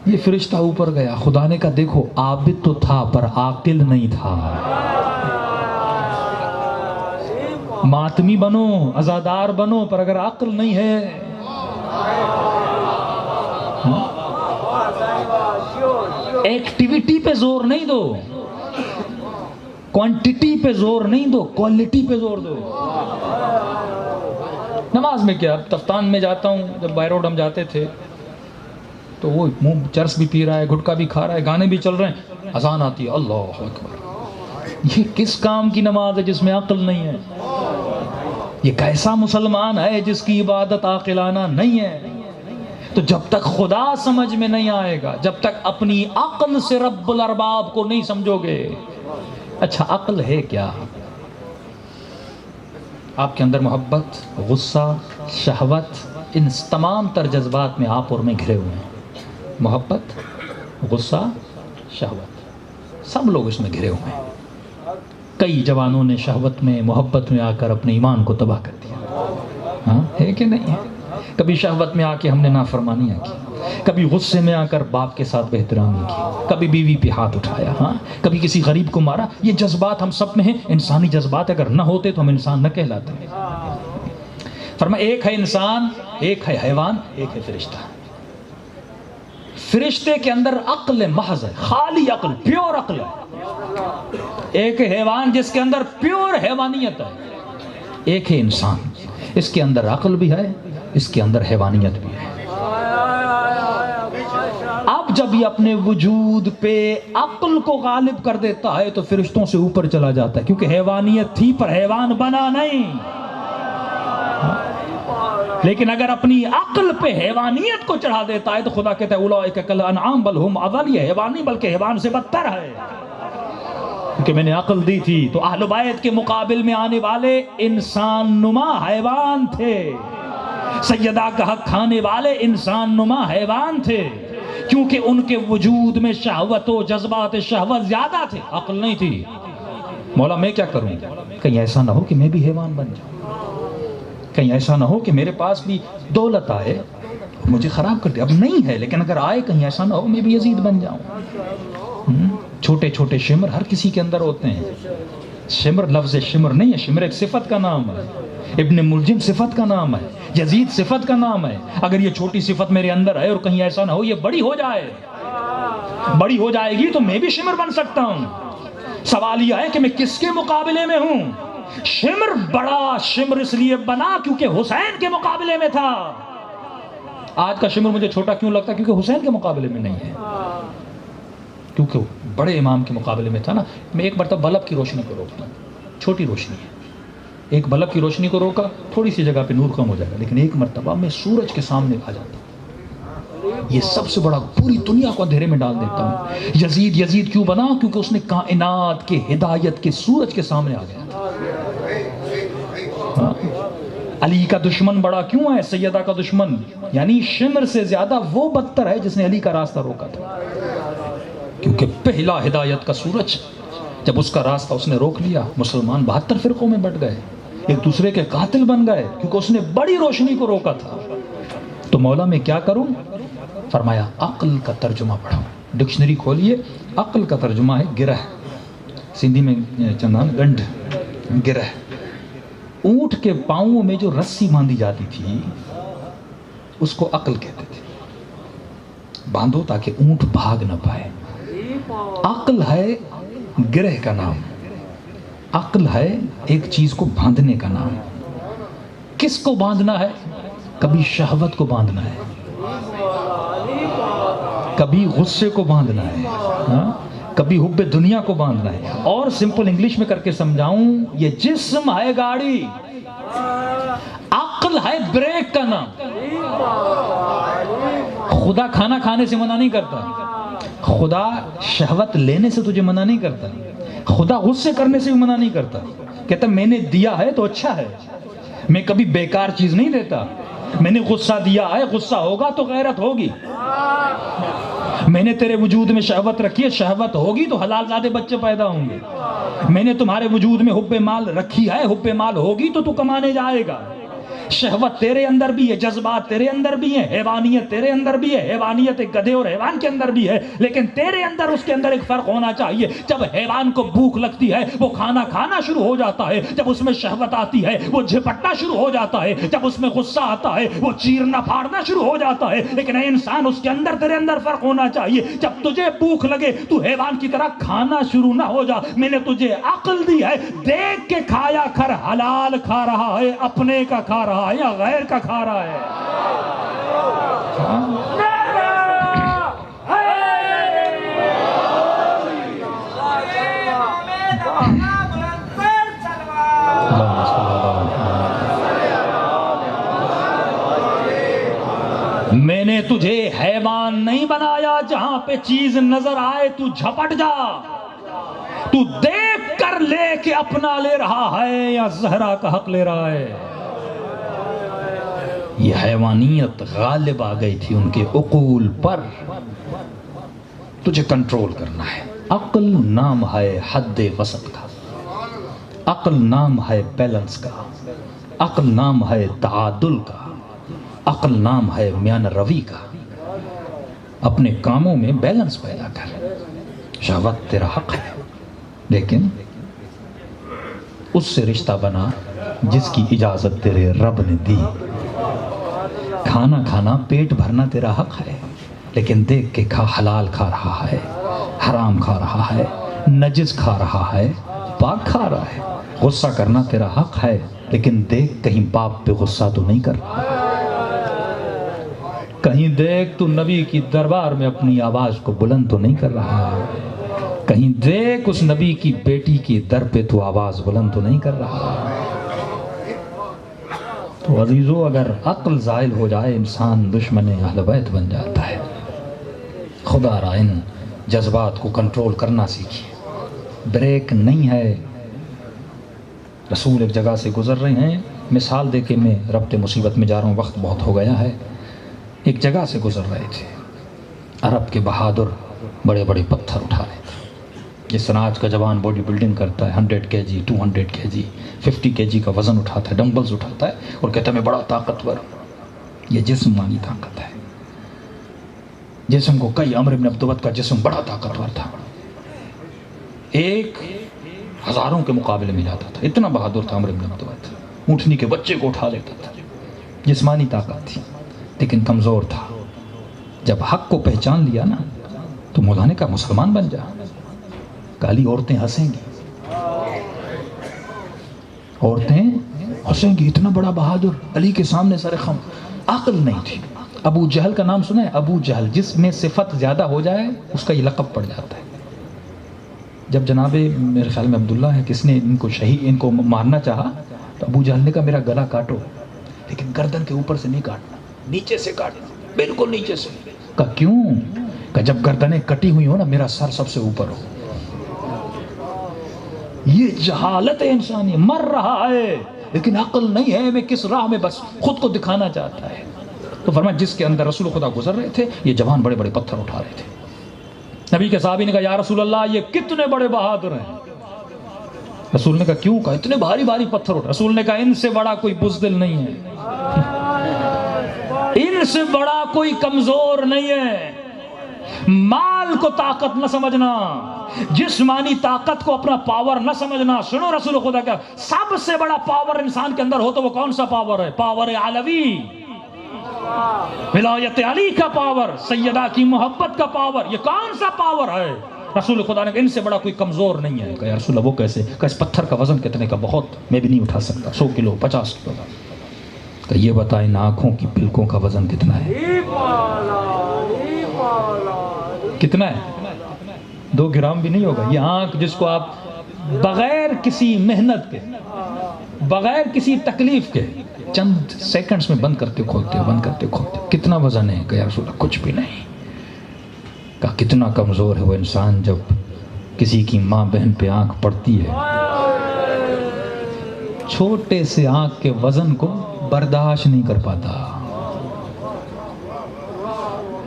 یہ فرشتہ اوپر گیا، خدا نے کہا دیکھو عابد تو تھا پر عاقل نہیں تھا، ماتمی بنو، عزادار بنو، پر اگر عقل نہیں ہے، ایکٹیویٹی پہ زور نہیں دو، کوانٹیٹی پہ زور نہیں دو، کوالٹی پہ زور دو۔ نماز میں کیا، تفتان میں جاتا ہوں، جب بائی روڈ ہم جاتے تھے تو وہ منہ چرس بھی پی رہا ہے، گٹکا بھی کھا رہا ہے، گانے بھی چل رہے ہیں، اذان آتی ہے، اللہ اکبر۔ یہ کس کام کی نماز ہے جس میں عقل نہیں ہے؟ یہ کیسا مسلمان ہے جس کی عبادت عاقلانہ نہیں ہے؟ تو جب تک خدا سمجھ میں نہیں آئے گا، جب تک اپنی عقل سے رب الارباب کو نہیں سمجھو گے۔ اچھا عقل ہے کیا؟ آپ کے اندر محبت، غصہ، شہوت، ان تمام تر جذبات میں آپ اور میں گھرے ہوئے ہیں۔ محبت، غصہ، شہوت، سب لوگ اس میں گھرے ہوئے ہیں۔ کئی جوانوں نے شہوت میں، محبت میں آ کر اپنے ایمان کو تباہ کر دیا، ہاں ہے کہ نہیں ہے؟ کبھی شہوت میں آ کے ہم نے نافرمانیاں کی، کبھی غصے میں آ کر باپ کے ساتھ بے احترامی کی، کبھی بیوی پہ ہاتھ اٹھایا، ہاں کبھی کسی غریب کو مارا۔ یہ جذبات ہم سب میں ہیں، انسانی جذبات اگر نہ ہوتے تو ہم انسان نہ کہلاتے۔ فرمایا ایک ہے انسان، ایک ہے حیوان، ایک ہے فرشتہ۔ فرشتے کے اندر عقل محض ہے، خالی عقل، پیور عقل ہے۔ ایک ہے حیوان جس کے اندر پیور حیوانیت ہے، ایک ہے انسان، اس کے اندر عقل بھی ہے، اس کے اندر حیوانیت بھی ہے۔ اب جب یہ اپنے وجود پہ عقل کو غالب کر دیتا ہے تو فرشتوں سے اوپر چلا جاتا ہے، کیونکہ حیوانیت تھی پر حیوان بنا نہیں۔ لیکن اگر اپنی عقل پہ حیوانیت کو چڑھا دیتا ہے تو خدا کہتا ہے اولئک کالانعام بل ہم اضل، یہ حیوان نہیں بلکہ حیوان سے بدتر ہے، کیونکہ میں نے عقل دی تھی۔ تو اہل بیت کے مقابل میں آنے والے انسان نما حیوان تھے، سیدہ کا حق کھانے والے انسان نما حیوان تھے، کیونکہ ان کے وجود میں شہوت و جذبات شہوت زیادہ تھے، عقل نہیں تھی۔ مولا میں کیا کروں؟ کہیں ایسا نہ ہو کہ میں بھی حیوان بن جاؤں، کہیں ایسا نہ ہو کہ میرے پاس بھی دولت آئے مجھے خراب کر دے۔ اب نہیں ہے لیکن اگر آئے کہیں ایسا نہ ہو میں بھی یزید بن جاؤں۔ چھوٹے چھوٹے شمر ہر کسی کے اندر ہوتے ہیں۔ شمر لفظ شمر نہیں ہے، شمر ایک صفت کا نام ہے، ابن ملجم صفت کا نام ہے، یزید صفت کا نام ہے۔ اگر یہ چھوٹی صفت میرے اندر ہے اور کہیں ایسا نہ ہو یہ بڑی ہو جائے، بڑی ہو جائے گی تو میں بھی شمر بن سکتا ہوں۔ سوال یہ ہے کہ میں کس کے مقابلے میں ہوں؟ شمر بڑا شمر اس لیے بنا کیونکہ حسین کے مقابلے میں تھا۔ آج کا شمر مجھے چھوٹا کیوں لگتا ہے؟ کیونکہ حسین کے مقابلے میں نہیں ہے، کیونکہ بڑے امام کے مقابلے میں تھا نا۔ میں ایک مرتبہ بلب کی روشنی کو روکتا ہوں، چھوٹی روشنی ہے، ایک بلب کی روشنی کو روکا تھوڑی سی جگہ پہ نور کم ہو جائے گا، لیکن ایک مرتبہ میں سورج کے سامنے آ جاتا ہوں، یہ سب سے بڑا، پوری دنیا کو اندھیرے میں ڈال دیتا ہوں۔ یزید یزید کیوں بنا؟ کیونکہ اس نے کائنات کے ہدایت کے سورج کے سامنے آ گیا تھا۔ علی کا دشمن بڑا کیوں ہے؟ سیدہ کا دشمن یعنی شمر سے زیادہ وہ بدتر ہے جس نے علی کا راستہ روکا تھا، کیونکہ پہلا ہدایت کا سورج جب اس کا راستہ اس نے روک لیا، مسلمان 72 فرقوں میں بٹ گئے، ایک دوسرے کے قاتل بن گئے، کیونکہ اس نے بڑی روشنی کو روکا تھا۔ تو مولا میں کیا کروں؟ فرمایا عقل کا ترجمہ پڑھو، ڈکشنری کھولیے، عقل کا ترجمہ ہے گرہ، سندھی میں چندان گنڈ، گرہ۔ اونٹ کے پاؤں میں جو رسی باندھی جاتی تھی اس کو عقل کہتے تھے، باندھو تاکہ اونٹ بھاگ نہ پائے۔ عقل ہے گرہ کا نام، عقل ہے ایک چیز کو باندھنے کا نام۔ کس کو باندھنا ہے؟ کبھی شہوت کو باندھنا ہے، کبھی غصے کو باندھنا ہے، کبھی حب دنیا کو باندھنا ہے۔ اور سمپل انگلش میں کر کے سمجھاؤں، یہ جسم ہے گاڑی، عقل ہے بریک کا نام۔ خدا کھانا کھانے سے منع نہیں کرتا، خدا شہوت لینے سے تجھے منع نہیں کرتا، خدا غصے کرنے سے بھی منع نہیں کرتا، کہتا میں نے دیا ہے تو اچھا ہے، میں کبھی بیکار چیز نہیں دیتا، میں نے غصہ دیا ہے، غصہ ہوگا تو غیرت ہوگی، میں نے تیرے وجود میں شہوت رکھی ہے، شہوت ہوگی تو حلال زادے بچے پیدا ہوں گے، میں نے تمہارے وجود میں حب مال رکھی ہے، حب مال ہوگی تو تو کمانے جائے گا، شہوت تیرے اندر بھی ہے، جذبات تیرے اندر بھی ہیں، حیوانیت تیرے اندر بھی ہے، حیوانیت ایک گدھے اور حیوان کے اندر بھی ہے، لیکن تیرے اندر اس کے اندر ایک فرق ہونا چاہیے۔ جب حیوان کو بھوک لگتی ہے وہ کھانا کھانا شروع ہو جاتا ہے، جب اس میں شہوت آتی ہے وہ جھپٹنا شروع ہو جاتا ہے، جب اس میں غصہ آتا ہے وہ چیرنا پھاڑنا شروع ہو جاتا ہے، لیکن اے انسان اس کے اندر تیرے اندر فرق ہونا چاہیے۔ جب تجھے بھوک لگے تو حیوان کی طرح کھانا شروع نہ ہو جا۔ میں نے تجھے عقل دی ہے، دیکھ کے کھایا کر، حلال کھا رہا ہے، اپنے کا کھا رہا ہے یا غیر کا کھا رہا ہے؟ میں نے تجھے حیوان نہیں بنایا جہاں پہ چیز نظر آئے تو جھپٹ جا، تو دیکھ کر لے کے اپنا لے رہا ہے یا زہرا کا حق لے رہا ہے؟ یہ حیوانیت غالب آ گئی تھی ان کے عقول پر۔ تجھے کنٹرول کرنا ہے۔ عقل نام ہے حد وسط کا، عقل نام ہے بیلنس کا، عقل نام ہے تعادل کا، عقل نام ہے میان روی کا۔ اپنے کاموں میں بیلنس پیدا کر۔ شہوت تیرا حق ہے، لیکن اس سے رشتہ بنا جس کی اجازت تیرے رب نے دی۔ کھانا کھانا، پیٹ بھرنا تیرا حق ہے، لیکن دیکھ کے کھا۔ حلال کھا رہا ہے، حرام کھا رہا ہے، نجس کھا رہا ہے، پاک کھا رہا ہے۔ غصہ کرنا تیرا حق ہے، لیکن دیکھ کہیں باپ پہ غصہ تو نہیں کر رہا، کہیں دیکھ تو نبی کی دربار میں اپنی آواز کو بلند تو نہیں کر رہا، کہیں دیکھ اس نبی کی بیٹی کی در پہ تو آواز بلند تو نہیں کر رہا۔ تو عزیزو، اگر عقل زائل ہو جائے انسان دشمن اہل بیت بن جاتا ہے۔ خدا را ان جذبات کو کنٹرول کرنا سیکھیے۔ بریک نہیں ہے۔ رسول ایک جگہ سے گزر رہے ہیں، مثال دے کے میں ربط مصیبت میں جا رہا ہوں، وقت بہت ہو گیا ہے۔ ایک جگہ سے گزر رہے تھے، عرب کے بہادر بڑے بڑے پتھر اٹھا رہے تھے، جس طرح آج کا جوان باڈی بلڈنگ کرتا ہے، 100 kg 200 kg 50 kg کا وزن اٹھاتا ہے، ڈمبلز اٹھاتا ہے اور کہتا ہے میں بڑا طاقتور ہوں۔ یہ جسمانی طاقت ہے۔ جسم کو کئی عمر بن عبدوت کا جسم بڑا طاقتور تھا، ایک ہزاروں کے مقابلے میں جاتا تھا، اتنا بہادر تھا عمر بن عبدوت، اونٹنی کے بچے کو اٹھا لیتا تھا۔ جسمانی طاقت تھی، لیکن کمزور تھا۔ جب حق کو پہچان لیا نا تو مولا نے کہا مسلمان بن جا، کالی عورتیں ہنسیں گی، عورتیں ہنسیں گی، اتنا بڑا بہادر علی کے سامنے سر خم۔ عقل نہیں تھی۔ ابو جہل کا نام سنا ہے؟ ابو جہل، جس میں صفت زیادہ ہو جائے اس کا یہ لقب پڑ جاتا ہے۔ جب جناب میرے خیال میں عبداللہ ہے کس نے ان کو مارنا چاہا تو ابو جہل نے کہا میرا گلا کاٹو، لیکن گردن کے اوپر سے نہیں کاٹنا، نیچے سے کاٹنا، بالکل نیچے سے۔ کہا کیوں؟ کہ جب گردنیں کٹی ہوئی ہو نا میرا سر سب سے اوپر ہو۔ یہ جہالت ہے انسانی، مر رہا ہے لیکن عقل نہیں ہے، میں کس راہ میں، بس خود کو دکھانا چاہتا ہے۔ تو فرمایا جس کے اندر رسول خدا گزر رہے تھے یہ جوان بڑے بڑے پتھر اٹھا رہے تھے۔ نبی کے صحابی نے کہا یا رسول اللہ یہ کتنے بڑے بہادر ہیں؟ رسول نے کہا کیوں؟ کہا اتنے بھاری بھاری پتھر اٹھا۔ رسول نے کہا ان سے بڑا کوئی بزدل نہیں ہے، ان سے بڑا کوئی کمزور نہیں ہے۔ مال کو طاقت نہ سمجھنا، جسمانی طاقت کو اپنا پاور نہ سمجھنا۔ سنو رسول خدا کا سب سے بڑا پاور انسان کے اندر ہو تو وہ کون سا پاور ہے؟ پاور علوی، ولایت علی کا پاور، سیدہ کی محبت کا پاور۔ یہ کون سا پاور ہے؟ رسول خدا نے کہا ان سے بڑا کوئی کمزور نہیں ہے۔ کہا یا رسول اللہ وہ کیسے؟ کہا اس پتھر کا وزن کتنے کا؟ بہت، میں بھی نہیں اٹھا سکتا، 100 کلو 50 کلو۔ کہ یہ بتائیں ان آنکھوں کی پلکوں کا وزن کتنا ہے؟ کتنا ہے؟ 2 گرام بھی نہیں ہوگا۔ یہ آنکھ جس کو آپ بغیر کسی محنت کے، بغیر کسی تکلیف کے چند سیکنڈز میں بند کرتے کھولتے ہو، بند کرتے کھولتے ہو، کتنا وزن ہے؟ کہ یا رسول اللہ کچھ بھی نہیں۔ کہا کتنا کمزور ہے وہ انسان جب کسی کی ماں بہن پہ آنکھ پڑتی ہے، چھوٹے سے آنکھ کے وزن کو برداشت نہیں کر پاتا۔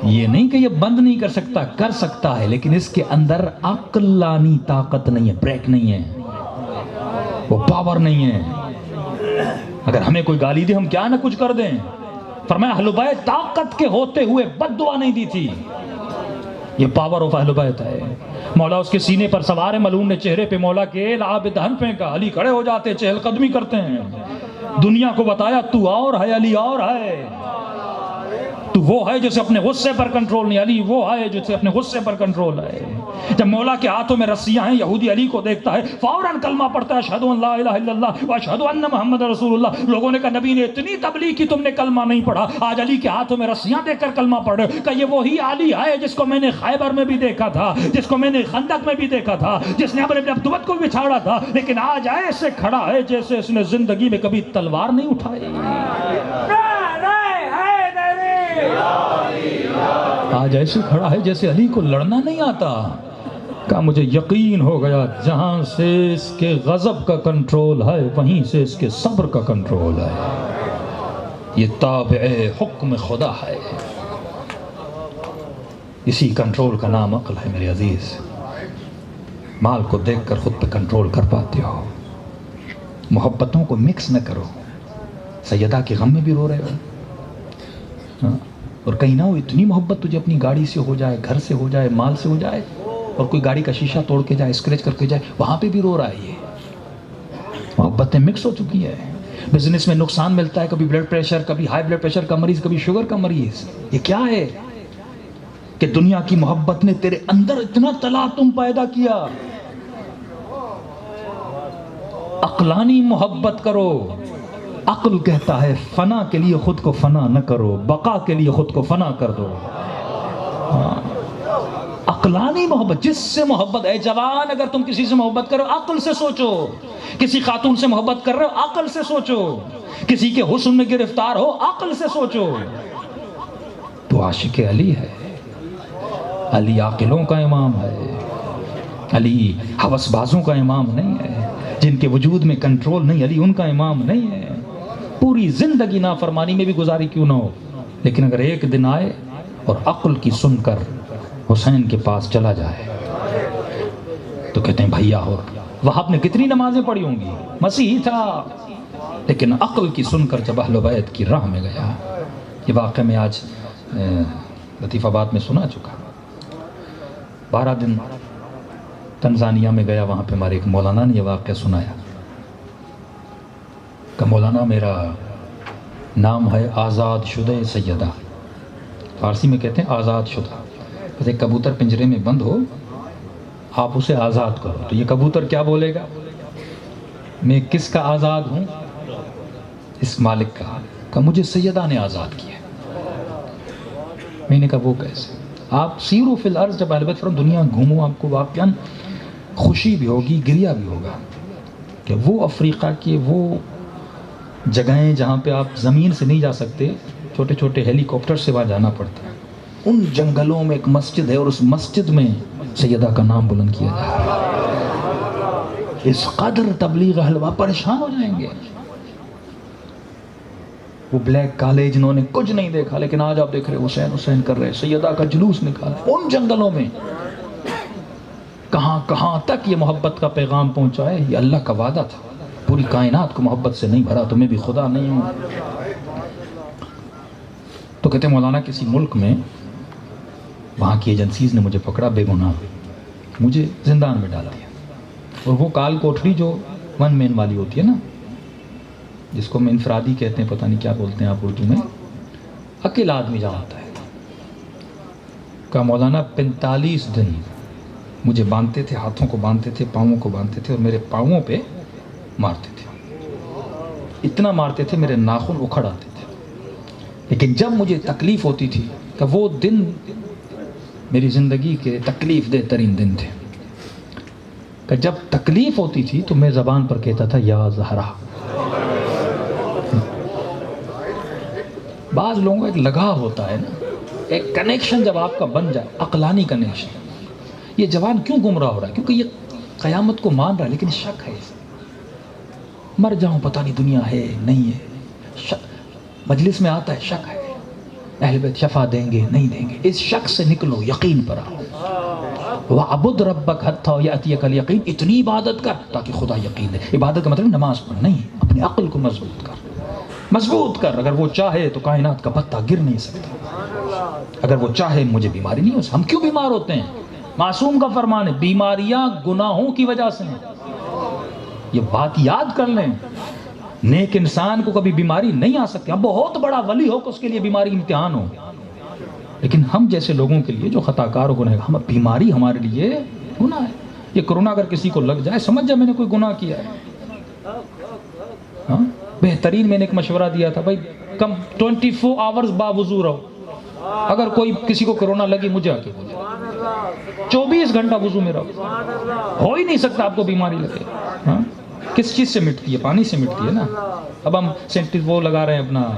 یہ نہیں کہ یہ بند نہیں کر سکتا، کر سکتا ہے، لیکن اس کے اندر عقلانی طاقت نہیں ہے، بریک نہیں ہے، وہ پاور نہیں ہے۔ اگر ہمیں کوئی گالی دے ہم کیا نہ کچھ کر دیں. فرمایا اہل بیت طاقت کے ہوتے ہوئے بد دعا نہیں دی تھی. یہ پاور آف اہل بیت ہے. مولا اس کے سینے پر سوار ہے, ملعون نے چہرے پہ مولا کے لعاب دہن پھینکا. علی کھڑے ہو جاتے, چہل قدمی کرتے ہیں, دنیا کو بتایا تو اور ہے, علی اور ہے. تو وہ ہے جسے اپنے غصے پر کنٹرول نہیں, علی وہ ہے جسے اپنے غصے پر کنٹرول ہے. جب مولا کے ہاتھوں میں رسیاں ہیں, یہودی علی کو دیکھتا ہے فوراً کلمہ پڑھتا ہے, اشہدو ان لا الہ الا اللہ واشہدو ان محمد رسول اللہ. لوگوں نے کہا نبی نے اتنی تبلیغ کی, تم نے کلمہ نہیں پڑھا. آج علی کے ہاتھوں میں رسیاں دیکھ کر کلمہ پڑھ رہے. کہ یہ وہی علی ہے جس کو میں نے خیبر میں بھی دیکھا تھا, جس کو میں نے خندق میں بھی دیکھا تھا, جس نے اپنے عبدوت کو بھی چھاڑا تھا, لیکن آج ایسے کھڑا ہے جیسے اس نے زندگی میں کبھی تلوار نہیں اٹھائی. آج ایسے کھڑا ہے جیسے علی کو لڑنا نہیں آتا. کہ مجھے یقین ہو گیا جہاں سے اس کے غضب کا کنٹرول ہے وہیں سے اس کے صبر کا کنٹرول ہے. یہ تابع حکم خدا ہے. اسی کنٹرول کا نام عقل ہے میرے عزیز. مال کو دیکھ کر خود پہ کنٹرول کر پاتے ہو. محبتوں کو مکس نہ کرو. سیدہ کے غم میں بھی رو رہے ہو, اور کہیں نہ ہو اتنی محبت تجھے اپنی گاڑی سے ہو جائے, گھر سے ہو جائے, مال سے ہو جائے, اور کوئی گاڑی کا شیشہ توڑ کے جائے, اسکریچ کر کے جائے, وہاں پہ بھی رو رہا ہے. یہ محبتیں مکس ہو چکی ہے. بزنس میں نقصان ملتا ہے, کبھی بلڈ پریشر, کبھی ہائی بلڈ پریشر کا مریض, کبھی شوگر کا مریض. یہ کیا ہے کہ دنیا کی محبت نے تیرے اندر اتنا تلاطم پیدا کیا. عقلانی محبت کرو. عقل کہتا ہے فنا کے لیے خود کو فنا نہ کرو, بقا کے لیے خود کو فنا کر دو. عقلانی محبت, جس سے محبت ہے. جوان اگر تم کسی سے محبت کرو عقل سے سوچو. کسی خاتون سے محبت کر رہے ہو عقل سے سوچو. کسی کے حسن میں گرفتار ہو عقل سے سوچو. تو عاشق علی ہے. علی عاقلوں کا امام ہے. علی ہوس بازوں کا امام نہیں ہے. جن کے وجود میں کنٹرول نہیں, علی ان کا امام نہیں ہے. پوری زندگی نافرمانی میں بھی گزاری کیوں نہ ہو, لیکن اگر ایک دن آئے اور عقل کی سن کر حسین کے پاس چلا جائے تو کہتے ہیں بھیا. اور وہاں نے کتنی نمازیں پڑھی ہوں گی, مسیحی تھا, لیکن عقل کی سن کر جب اہل بیت کی راہ میں گیا. یہ واقعہ میں آج لطیف آباد میں سنا چکا. 12 دن تنزانیہ میں گیا, وہاں پہ ہمارے ایک مولانا نے یہ واقعہ سنایا. کہ مولانا میرا نام ہے آزاد شدہ سیدہ, فارسی میں کہتے ہیں آزاد شدہ. جیسے کبوتر پنجرے میں بند ہو, آپ اسے آزاد کرو تو یہ کبوتر کیا بولے گا, میں کس کا آزاد ہوں, اس مالک کا. کہ مجھے سیدہ نے آزاد کیا. میں نے کہا وہ کیسے. آپ سیرو فی الارض, جب اہل بیت فرم دنیا گھومو, آپ کو واقعاً خوشی بھی ہوگی, گریہ بھی ہوگا. کہ وہ افریقہ کے وہ جگہیں جہاں پہ آپ زمین سے نہیں جا سکتے, چھوٹے چھوٹے ہیلی کاپٹر سے وہاں جانا پڑتا ہے. ان جنگلوں میں ایک مسجد ہے, اور اس مسجد میں سیدہ کا نام بلند کیا جا رہا ہے. اس قدر تبلیغ حلوہ پریشان ہو جائیں گے. وہ بلیک کالے جنہوں نے کچھ نہیں دیکھا, لیکن آج آپ دیکھ رہے حسین حسین کر رہے, سیدہ کا جلوس نکالا. ان جنگلوں میں کہاں کہاں تک یہ محبت کا پیغام پہنچا ہے. یہ اللہ کا وعدہ تھا, پوری کائنات کو محبت سے نہیں بھرا تو میں بھی خدا نہیں ہوں. تو کہتے ہیں مولانا کسی ملک میں وہاں کی ایجنسیز نے مجھے پکڑا بے گناہ, مجھے زندان میں ڈال دیا. اور وہ کال کوٹری جو 1 مین والی ہوتی ہے نا, جس کو ہم انفرادی کہتے ہیں, پتہ نہیں کیا بولتے ہیں آپ اردو میں, اکیلا آدمی جہاں ہوتا ہے. کہ مولانا 45 دن مجھے باندھتے تھے, ہاتھوں کو باندھتے تھے, پاؤں کو باندھتے تھے, اور میرے پاؤں پہ مارتے تھے. اتنا مارتے تھے میرے ناخن اکھڑ آتے تھے. لیکن جب مجھے تکلیف ہوتی تھی, کہ وہ دن میری زندگی کے تکلیف دہ ترین دن تھے. کہ جب تکلیف ہوتی تھی تو میں زبان پر کہتا تھا یا زہرا. بعض لوگوں کا ایک لگاؤ ہوتا ہے نا, ایک کنیکشن جب آپ کا بن جائے, عقلانی کنیکشن. یہ جوان کیوں گمراہ ہو رہا ہے, کیونکہ یہ قیامت کو مان رہا ہے, لیکن شک ہے. مر جاؤں پتہ نہیں دنیا ہے نہیں ہے, مجلس میں آتا ہے شک ہے, اہل بیت شفا دیں گے نہیں دیں گے. اس شک سے نکلو, یقین پر آؤ. وَعْبُدْ رَبَّكَ حَتَّى يَأْتِيَكَ الْيَقِينُ. اتنی عبادت کر تاکہ خدا یقین دے. عبادت کا مطلب نماز پڑھ نہیں, اپنے عقل کو مضبوط کر. مضبوط کر. اگر وہ چاہے تو کائنات کا پتہ گر نہیں سکتا. اگر وہ چاہے مجھے بیماری نہیں ہو سکتی. ہم کیوں بیمار ہوتے ہیں؟ معصوم کا فرمان ہے بیماریاں گناہوں کی وجہ سے ہیں. یہ بات یاد کر لیں. نیک انسان کو کبھی بیماری نہیں آ سکتی. اب بہت بڑا ولی ہو کہ اس کے لیے بیماری امتحان ہو, لیکن ہم جیسے لوگوں کے لیے جو خطا کار ہو گناہ, ہم بیماری ہمارے لیے گناہ ہے. یہ کرونا اگر کسی کو لگ جائے سمجھ جائے میں نے کوئی گناہ کیا ہے. ہاں بہترین میں نے ایک مشورہ دیا تھا, بھائی کم 24 آورز باوضو رہو. اگر کوئی کسی کو کرونا لگی مجھے آ کے بولے 24 گھنٹہ وضو میں رہو. ہو ہی نہیں سکتا آپ کو بیماری لگے. ہاں کس چیز سے مٹتی ہے؟ پانی سے مٹتی ہے نا. اب ہم وہ لگا رہے ہیں اپنا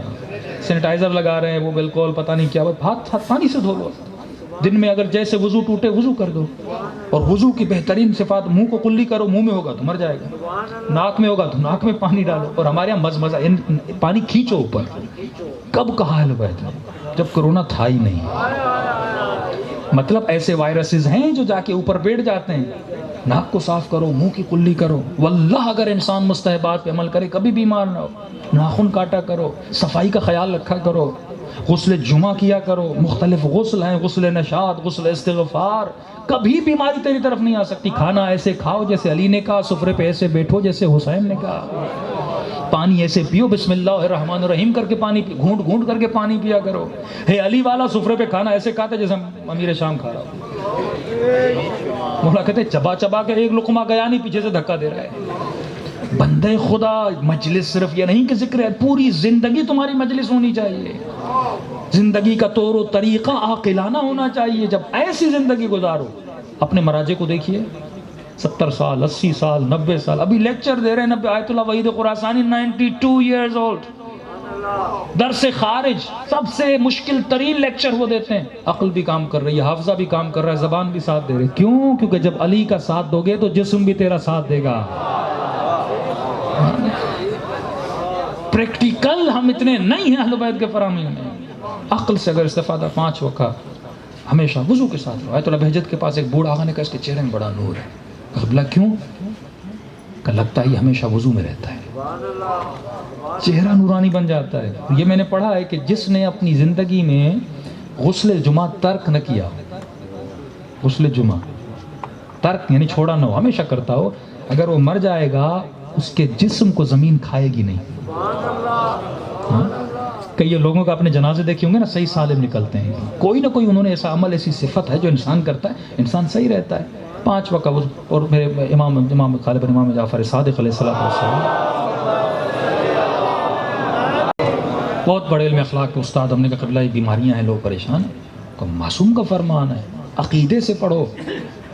سینیٹائزر لگا رہے ہیں, وہ بالکل پتہ نہیں کیا, ہاتھ پانی سے دھو لو. دن میں اگر جیسے وضو ٹوٹے وضو کر دو. اور وضو کی بہترین صفات, منہ کو کلی کرو, منہ میں ہوگا تو مر جائے گا, ناک میں ہوگا تو ناک میں پانی ڈالو. اور ہمارے یہاں مزہ پانی کھینچو اوپر. کب کہا ہے بہتر؟ جب کرونا تھا ہی نہیں. مطلب ایسے وائرسز ہیں جو جا کے اوپر بیٹھ جاتے ہیں. ناک کو صاف کرو, منہ کی کلی کرو. واللہ اگر انسان مستحبات پہ عمل کرے کبھی بیمار نہ ہو. ناخن کاٹا کرو, صفائی کا خیال رکھا کرو, غسل جمعہ کیا کرو. مختلف غسل ہیں, غسل نشاط, غسل استغفار. کبھی بیماری تیری طرف نہیں آ سکتی. کھانا ایسے کھاؤ جیسے علی نے کہا, سفرے پہ ایسے بیٹھو جیسے حسین نے کہا. پانی ایسے پیو, بسم اللہ الرحمن الرحیم کر کے پانی پی, گھونٹ گھونٹ کر کے پانی پیا کرو. ہے علی والا سفرے پہ کھانا ایسے کھاتا جیسے امیر شام کھا رہا ہو. مولا کہتے چبا چبا کے ایک لقمہ گیا نہیں, پیچھے سے دھکا دے رہا ہے. بندے خدا, مجلس صرف یہ نہیں کہ ذکر ہے, پوری زندگی تمہاری مجلس ہونی چاہیے. زندگی کا طور و طریقہ عاقلانہ ہونا چاہیے. جب ایسی زندگی گزارو, اپنے مراجع کو دیکھیے, 70 سال 80 سال 90 سال ابھی لیکچر دے رہے ہیں. آیت اللہ وحید خراسانی 92 ایئرز اولڈ, درس خارج سب سے مشکل ترین لیکچر وہ دیتے ہیں. عقل بھی کام کر رہی ہے, حافظہ بھی کام کر رہا ہے, زبان بھی ساتھ دے رہی. کیوں؟ کیونکہ جب علی کا ساتھ دو گے تو جسم بھی تیرا ساتھ دے گا. پریکٹیکل ہم اتنے نہیں ہیں اہل بیت کے فراہمی میں. عقل سے اگر استفادہ 5 وقت ہمیشہ وضو کے ساتھ رہو. آیت اللہ بہجت کے پاس ایک بوڑھا آقا نے کہا اس کے چہرے میں بڑا نور ہے. قبلہ کیوں؟ کہ لگتا ہے ہمیشہ وضو میں رہتا ہے, چہرہ نورانی بن جاتا ہے. یہ میں نے پڑھا ہے کہ جس نے اپنی زندگی میں غسل جمعہ ترک نہ کیا, غسل جمعہ ترک یعنی چھوڑا نہ ہو, ہمیشہ کرتا ہو, اگر وہ مر جائے گا اس کے جسم کو زمین کھائے گی نہیں. کئی لوگوں کا اپنے جنازے دیکھے ہوں گے نا, صحیح سالم نکلتے ہیں. کوئی نہ کوئی انہوں نے ایسا عمل, ایسی صفت ہے جو انسان کرتا ہے, انسان صحیح رہتا ہے. 5 وقت. اور میرے امام غالباً امام جعفر صادق علیہ السلام بہت بڑے علم اخلاق کے استاد, ہم نے کہا قبلہ یہ بیماریاں ہیں, لوگ پریشان ہیں. تو معصوم کا فرمان ہے, عقیدے سے پڑھو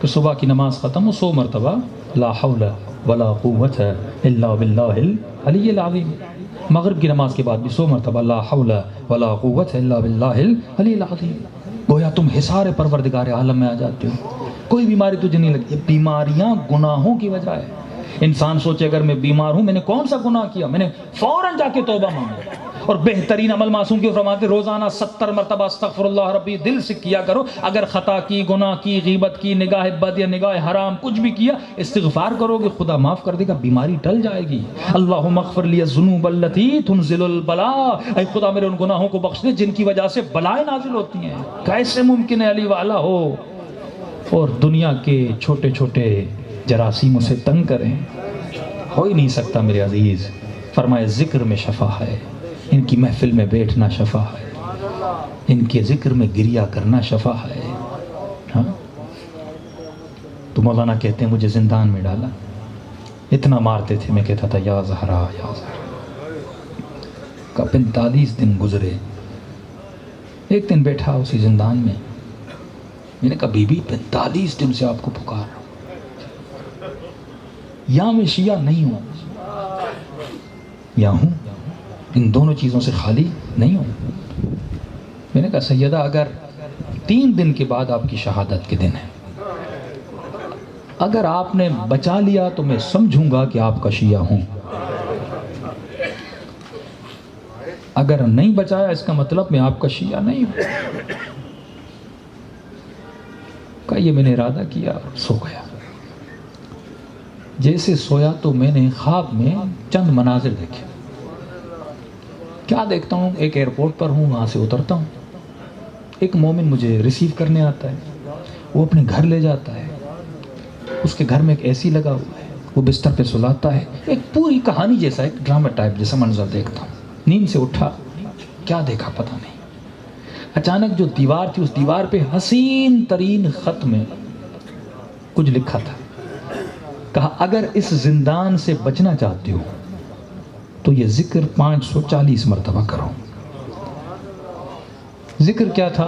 کہ صبح کی نماز ختم ہو 100 مرتبہ لا حول ولا قوت الا باللہ العلی العظیم. مغرب کی نماز کے بعد بھی 100 مرتبہ لا حول ولا قوت الا باللہ العلی العظیم. گویا تم حصار پروردگار عالم میں آ جاتے ہو, کوئی بیماری تجھے نہیں لگتی. بیماریاں گناہوں کی وجہ ہے. انسان سوچے اگر میں بیمار ہوں, میں نے کون سا گناہ کیا, میں نے فوراً جا کے توبہ مانگو. اور بہترین عمل معصوم کی فرماتے روزانہ 70 مرتبہ استغفر اللہ ربی دل سے کیا کرو. اگر خطا کی, گناہ کی, غیبت کی, نگاہ بد یا نگاہ حرام کچھ بھی کیا, استغفار کرو گے خدا معاف کر دے گا, بیماری ٹل جائے گی. اللہم اغفر لی الذنوب التی تنزل البلاء, اے خدا میرے ان گناہوں کو بخش دے جن کی وجہ سے بلائیں نازل ہوتی ہیں. کیسے ممکن ہے علی والا ہو اور دنیا کے چھوٹے چھوٹے جراثیموں سے تنگ کریں؟ ہو ہی نہیں سکتا میرے عزیز. فرمائے ذکر میں شفا ہے, ان کی محفل میں بیٹھنا شفا ہے, ان کے ذکر میں گریہ کرنا شفا ہے. ہاں تو مولانا کہتے ہیں مجھے زندان میں ڈالا, اتنا مارتے تھے, میں کہتا تھا یا زہرا یا زہرا. کا 45 دن گزرے, ایک دن بیٹھا اسی زندان میں, میں نے کہا بی بی 45 دن سے آپ کو پکار رہا ہوں, یا میں شیعہ نہیں ہوں یا ہوں, ان دونوں چیزوں سے خالی نہیں ہوں. میں نے کہا سیدہ اگر 3 دن کے بعد آپ کی شہادت کے دن ہے, اگر آپ نے بچا لیا تو میں سمجھوں گا کہ آپ کا شیعہ ہوں, اگر نہیں بچایا اس کا مطلب میں آپ کا شیعہ نہیں ہوں. کہا یہ میں نے ارادہ کیا اور سو گیا. جیسے سویا تو میں نے خواب میں چند مناظر دیکھے. کیا دیکھتا ہوں، ایک ایئرپورٹ پر ہوں، وہاں سے اترتا ہوں، ایک مومن مجھے ریسیو کرنے آتا ہے، وہ اپنے گھر لے جاتا ہے، اس کے گھر میں ایک اے سی لگا ہوا ہے، وہ بستر پہ سلاتا ہے، ایک پوری کہانی جیسا، ایک ڈرامہ ٹائپ جیسا منظر دیکھتا ہوں۔ نیند سے اٹھا، کیا دیکھا پتہ نہیں، اچانک جو دیوار تھی اس دیوار پہ حسین ترین خط میں کچھ لکھا تھا، کہا اگر اس زندان سے بچنا چاہتے ہو تو یہ ذکر 540 مرتبہ کرو۔ ذکر کیا تھا؟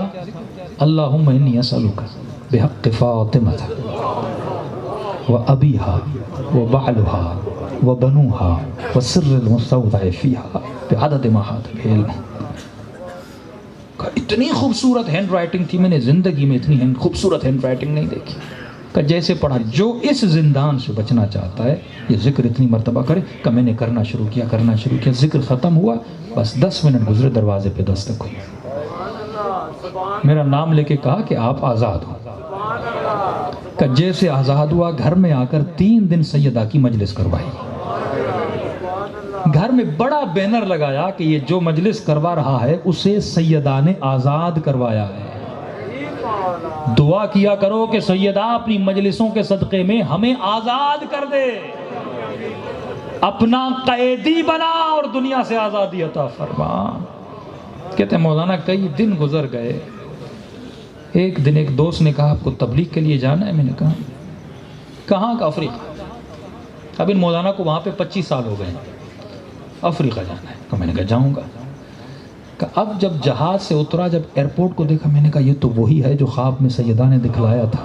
اللہم انی اسألک بحق فاطمہ وابیہا وبعلہا وبنوہا وسر المستودع فیہا بعدد ما احاط بہ علمہ۔ اتنی خوبصورت ہینڈ رائٹنگ تھی، میں نے زندگی میں اتنی خوبصورت ہینڈ رائٹنگ نہیں دیکھی۔ کہ جیسے پڑھا، جو اس زندان سے بچنا چاہتا ہے یہ ذکر اتنی مرتبہ کرے۔ کہ میں نے کرنا شروع کیا، ذکر ختم ہوا، بس 10 منٹ گزرے، دروازے پہ دستک ہوئی، میرا نام لے کے کہا کہ آپ آزاد ہو۔ کہ جیسے آزاد ہوا، گھر میں آ کر 3 دن سیدہ کی مجلس کروائی، گھر میں بڑا بینر لگایا کہ یہ جو مجلس کروا رہا ہے اسے سیدہ نے آزاد کروایا ہے، دعا کیا کرو کہ سیدہ اپنی مجلسوں کے صدقے میں ہمیں آزاد کر دے، اپنا قیدی بنا اور دنیا سے آزادی عطا فرما۔ کہتے ہیں مولانا کئی دن گزر گئے، ایک دن ایک دوست نے کہا آپ کو تبلیغ کے لیے جانا ہے؟ میں نے کہا کہاں کا؟ افریقہ۔ اب ان مولانا کو وہاں پہ 25 سال ہو گئے، افریقہ جانا ہے۔ تو میں نے کہا جاؤں گا۔ کہ اب جب جہاز سے اترا، جب ایئرپورٹ کو دیکھا، میں نے کہا یہ تو وہی ہے جو خواب میں سیدہ نے دکھلایا تھا،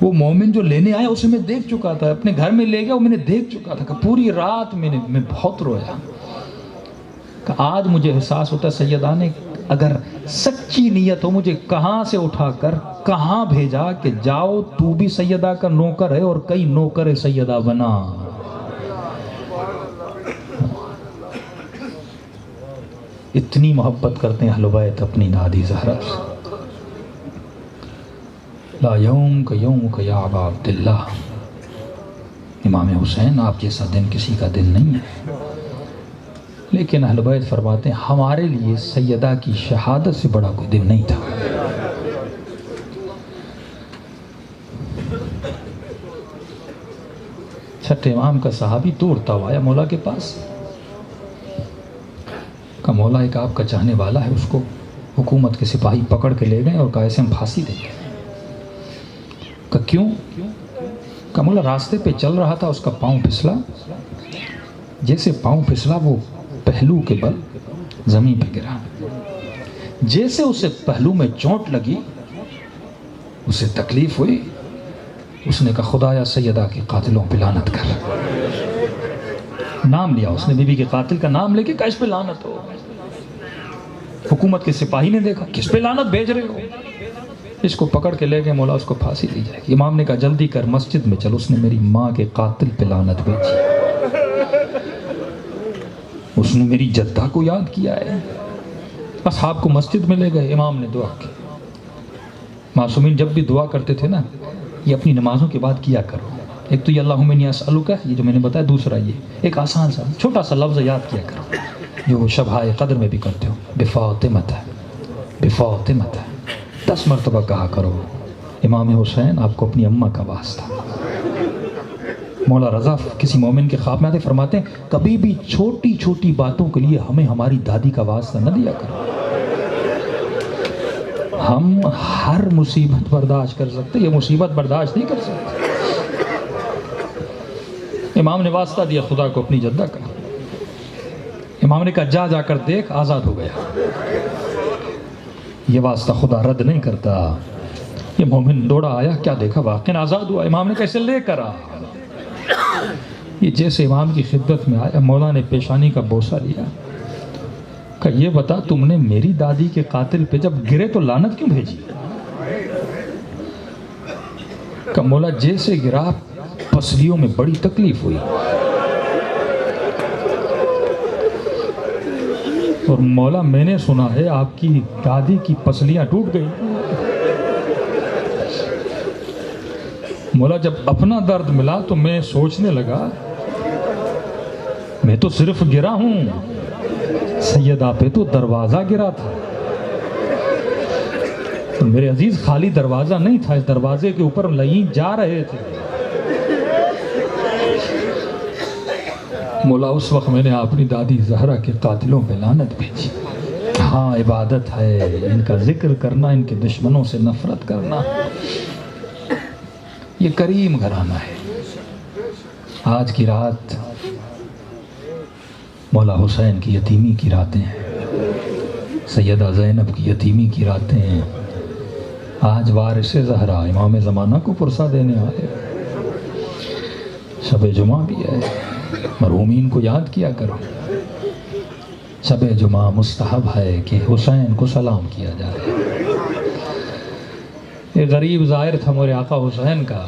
وہ مومن جو لینے آیا اسے میں دیکھ چکا تھا، اپنے گھر میں لے گیا، وہ میں نے دیکھ چکا تھا۔ کہ پوری رات میں بہت رویا۔ کہ آج مجھے احساس ہوتا ہے سیدہ نے اگر سچی نیت ہو مجھے کہاں سے اٹھا کر کہاں بھیجا کہ جاؤ تو بھی سیدہ کا نوکر ہے اور کئی نوکر سیدہ بنا۔ اتنی محبت کرتے ہیں اہل بیت اپنی دادی زہرا سے۔ لا یوم کا یوم کا یا ابا عبداللہ، امام حسین آپ جیسا دن کسی کا دن نہیں ہے۔ لیکن اہل بیت فرماتے ہیں ہمارے لیے سیدہ کی شہادت سے بڑا کوئی دن نہیں تھا۔ چھٹے امام کا صحابی دوڑتا ہوا آیا مولا کے پاس، کہ مولا ایک آپ کا چاہنے والا ہے، اس کو حکومت کے سپاہی پکڑ کے لے گئے اور کہا ایسے ہم پھانسی دیں گے۔ کہ کیوں؟ کہ مولا راستے پہ چل رہا تھا، اس کا پاؤں پھسلا، جیسے پاؤں پھسلا وہ پہلو کے بل زمین پہ گرا، جیسے اسے پہلو میں چوٹ لگی اسے تکلیف ہوئی، اس نے کہا خدایا سیدہ کے قاتلوں پہ لعنت کر۔ نام لیا اس نے، بی بی کے قاتل کا نام لے کے کہا اس پہ لعنت ہو۔ حکومت کے سپاہی نے دیکھا کس پہ لعنت بھیج رہے ہو، اس کو پکڑ کے لے گئے، مولا اس کو پھانسی دی جائے گی۔ امام نے کہا جلدی کر مسجد میں چل، اس نے میری ماں کے قاتل پہ لعنت بھیجی، اس نے میری جدہ کو یاد کیا ہے۔ اصحاب کو مسجد میں لے گئے، امام نے دعا کی۔ معصومین جب بھی دعا کرتے تھے نا، یہ اپنی نمازوں کے بعد کیا کرو، ایک تو یہ اللہم انی اسألک ہے، یہ جو میں نے بتایا، دوسرا یہ ایک آسان سا چھوٹا سا لفظ یاد کیا کرو جو شبہائے قدر میں بھی کرتے ہو، بفاطمۃ، بفاطمۃ 10 مرتبہ کہا کرو۔ امام حسین آپ کو اپنی اماں کا واسطہ۔ مولا رضا کسی مومن کے خواب میں آتے فرماتے ہیں کبھی بھی چھوٹی چھوٹی باتوں کے لیے ہمیں ہماری دادی کا واسطہ نہ دیا کرو، ہم ہر مصیبت برداشت کر سکتے، یہ مصیبت برداشت نہیں کر سکتے۔ امام نے واسطہ دیا خدا کو اپنی جدہ کا، امام نے کہا جا کر دیکھ آزاد ہو گیا۔ یہ واسطہ خدا رد نہیں کرتا۔ یہ مومن دوڑا آیا، کیا دیکھا؟ واقعی آزاد ہوا۔ امام نے کہا اسے لے کر آ۔ یہ جیسے امام کی خدمت میں آیا، مولا نے پیشانی کا بوسہ لیا، کہ یہ بتا تم نے میری دادی کے قاتل پہ جب گرے تو لعنت کیوں بھیجی؟ کہ مولا جیسے گرا پسلیوں میں بڑی تکلیف ہوئی، اور مولا میں نے سنا ہے آپ کی دادی کی پسلیاں ٹوٹ گئی۔ مولا جب اپنا درد ملا تو میں سوچنے لگا میں تو صرف گرا ہوں، سیدہ پہ تو دروازہ گرا تھا۔ میرے عزیز خالی دروازہ نہیں تھا، اس دروازے کے اوپر لعین جا رہے تھے۔ مولا اس وقت میں نے اپنی دادی زہرا کے قاتلوں پہ لعنت بھیجی۔ ہاں عبادت ہے ان کا ذکر کرنا، ان کے دشمنوں سے نفرت کرنا۔ یہ کریم گھرانہ ہے۔ آج کی رات مولا حسین کی یتیمی کی راتیں ہیں، سیدہ زینب کی یتیمی کی راتیں ہیں۔ آج وارث زہرا امام زمانہ کو پرسہ دینے آئے، شب جمعہ بھی ہے، مرحومین کو یاد کیا کرو۔ شب جمعہ مستحب ہے کہ حسین کو سلام کیا جائے۔ ایک غریب زائر تھا میرے آقا حسین کا،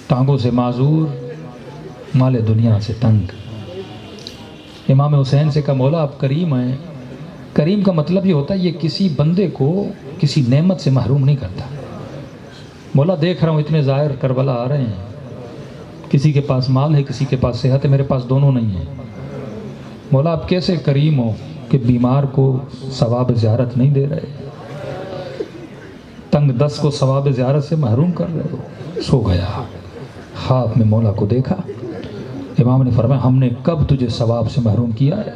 ٹانگوں سے معذور، مال دنیا سے تنگ۔ امام حسین سے کہا مولا آپ کریم ہیں۔ کریم کا مطلب یہ ہوتا ہے یہ کسی بندے کو کسی نعمت سے محروم نہیں کرتا۔ مولا دیکھ رہا ہوں اتنے زائر کربلا آ رہے ہیں، کسی کے پاس مال ہے، کسی کے پاس صحت ہے، میرے پاس دونوں نہیں ہیں۔ مولا آپ کیسے کریم ہو کہ بیمار کو ثواب زیارت نہیں دے رہے، تنگ دست کو ثواب زیارت سے محروم کر رہے ہو۔ سو گیا، خواب میں مولا کو دیکھا۔ امام نے فرمایا ہم نے کب تجھے ثواب سے محروم کیا ہے؟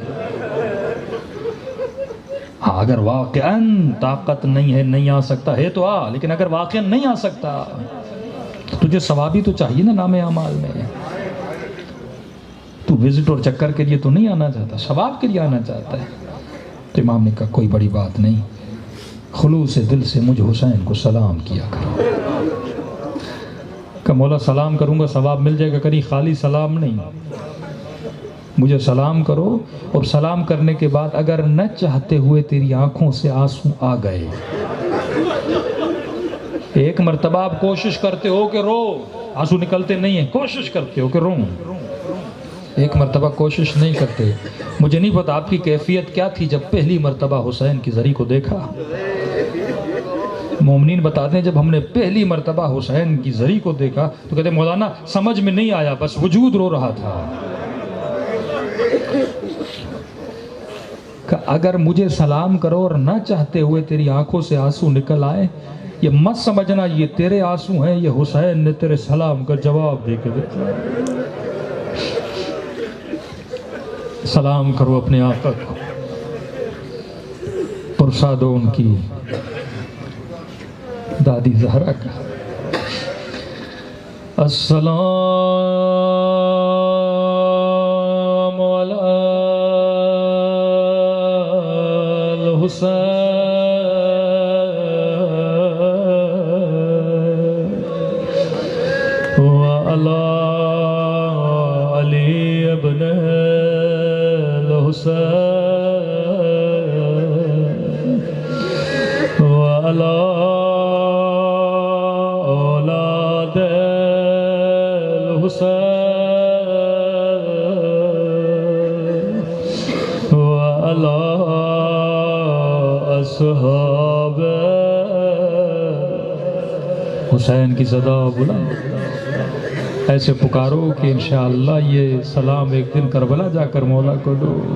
ہاں اگر واقعاً طاقت نہیں ہے، نہیں آ سکتا ہے تو آ، لیکن اگر واقعاً نہیں آ سکتا تو تجھے ثوابی تو چاہیے نا نام اعمال میں۔ تو وزٹ اور چکر کے لیے تو نہیں آنا چاہتا، ثواب کے لیے آنا چاہتا ہے۔ تو امام نے کہا کوئی بڑی بات نہیں، خلوص دل سے مجھ حسین کو سلام کیا کرو۔ کہ مولا سلام کروں گا ثواب مل جائے گا، کہیں خالی سلام نہیں، مجھے سلام کرو، اور سلام کرنے کے بعد اگر نہ چاہتے ہوئے تیری آنکھوں سے آنسو آ گئے، ایک مرتبہ آپ کوشش کرتے ہو کہ رو، آنسو نکلتے نہیں ہیں، کوشش کرتے ہو کہ رو، ایک مرتبہ کوشش نہیں کرتے۔ مجھے نہیں پتا آپ کی کیفیت کیا تھی جب پہلی مرتبہ حسین کی زری کو دیکھا۔ مومنین بتاتے ہیں جب ہم نے پہلی مرتبہ حسین کی زری کو دیکھا تو کہتے ہیں مولانا سمجھ میں نہیں آیا، بس وجود رو رہا تھا۔ کہ اگر مجھے سلام کرو اور نہ چاہتے ہوئے تیری آنکھوں سے آنسو نکل آئے، یہ مت سمجھنا یہ تیرے آنسو ہیں، یہ حسین نے تیرے سلام کا جواب دے کے دیکھا۔ سلام کرو اپنے آقا کو، پرسہ دو ان کی دادی زہرا کا۔ السلام علی الحسین وعلی علی ابن الحسین وعلی حسین کی صدا بلند، ایسے پکارو کہ انشاءاللہ یہ سلام ایک دن کربلا جا کر مولا کو دو۔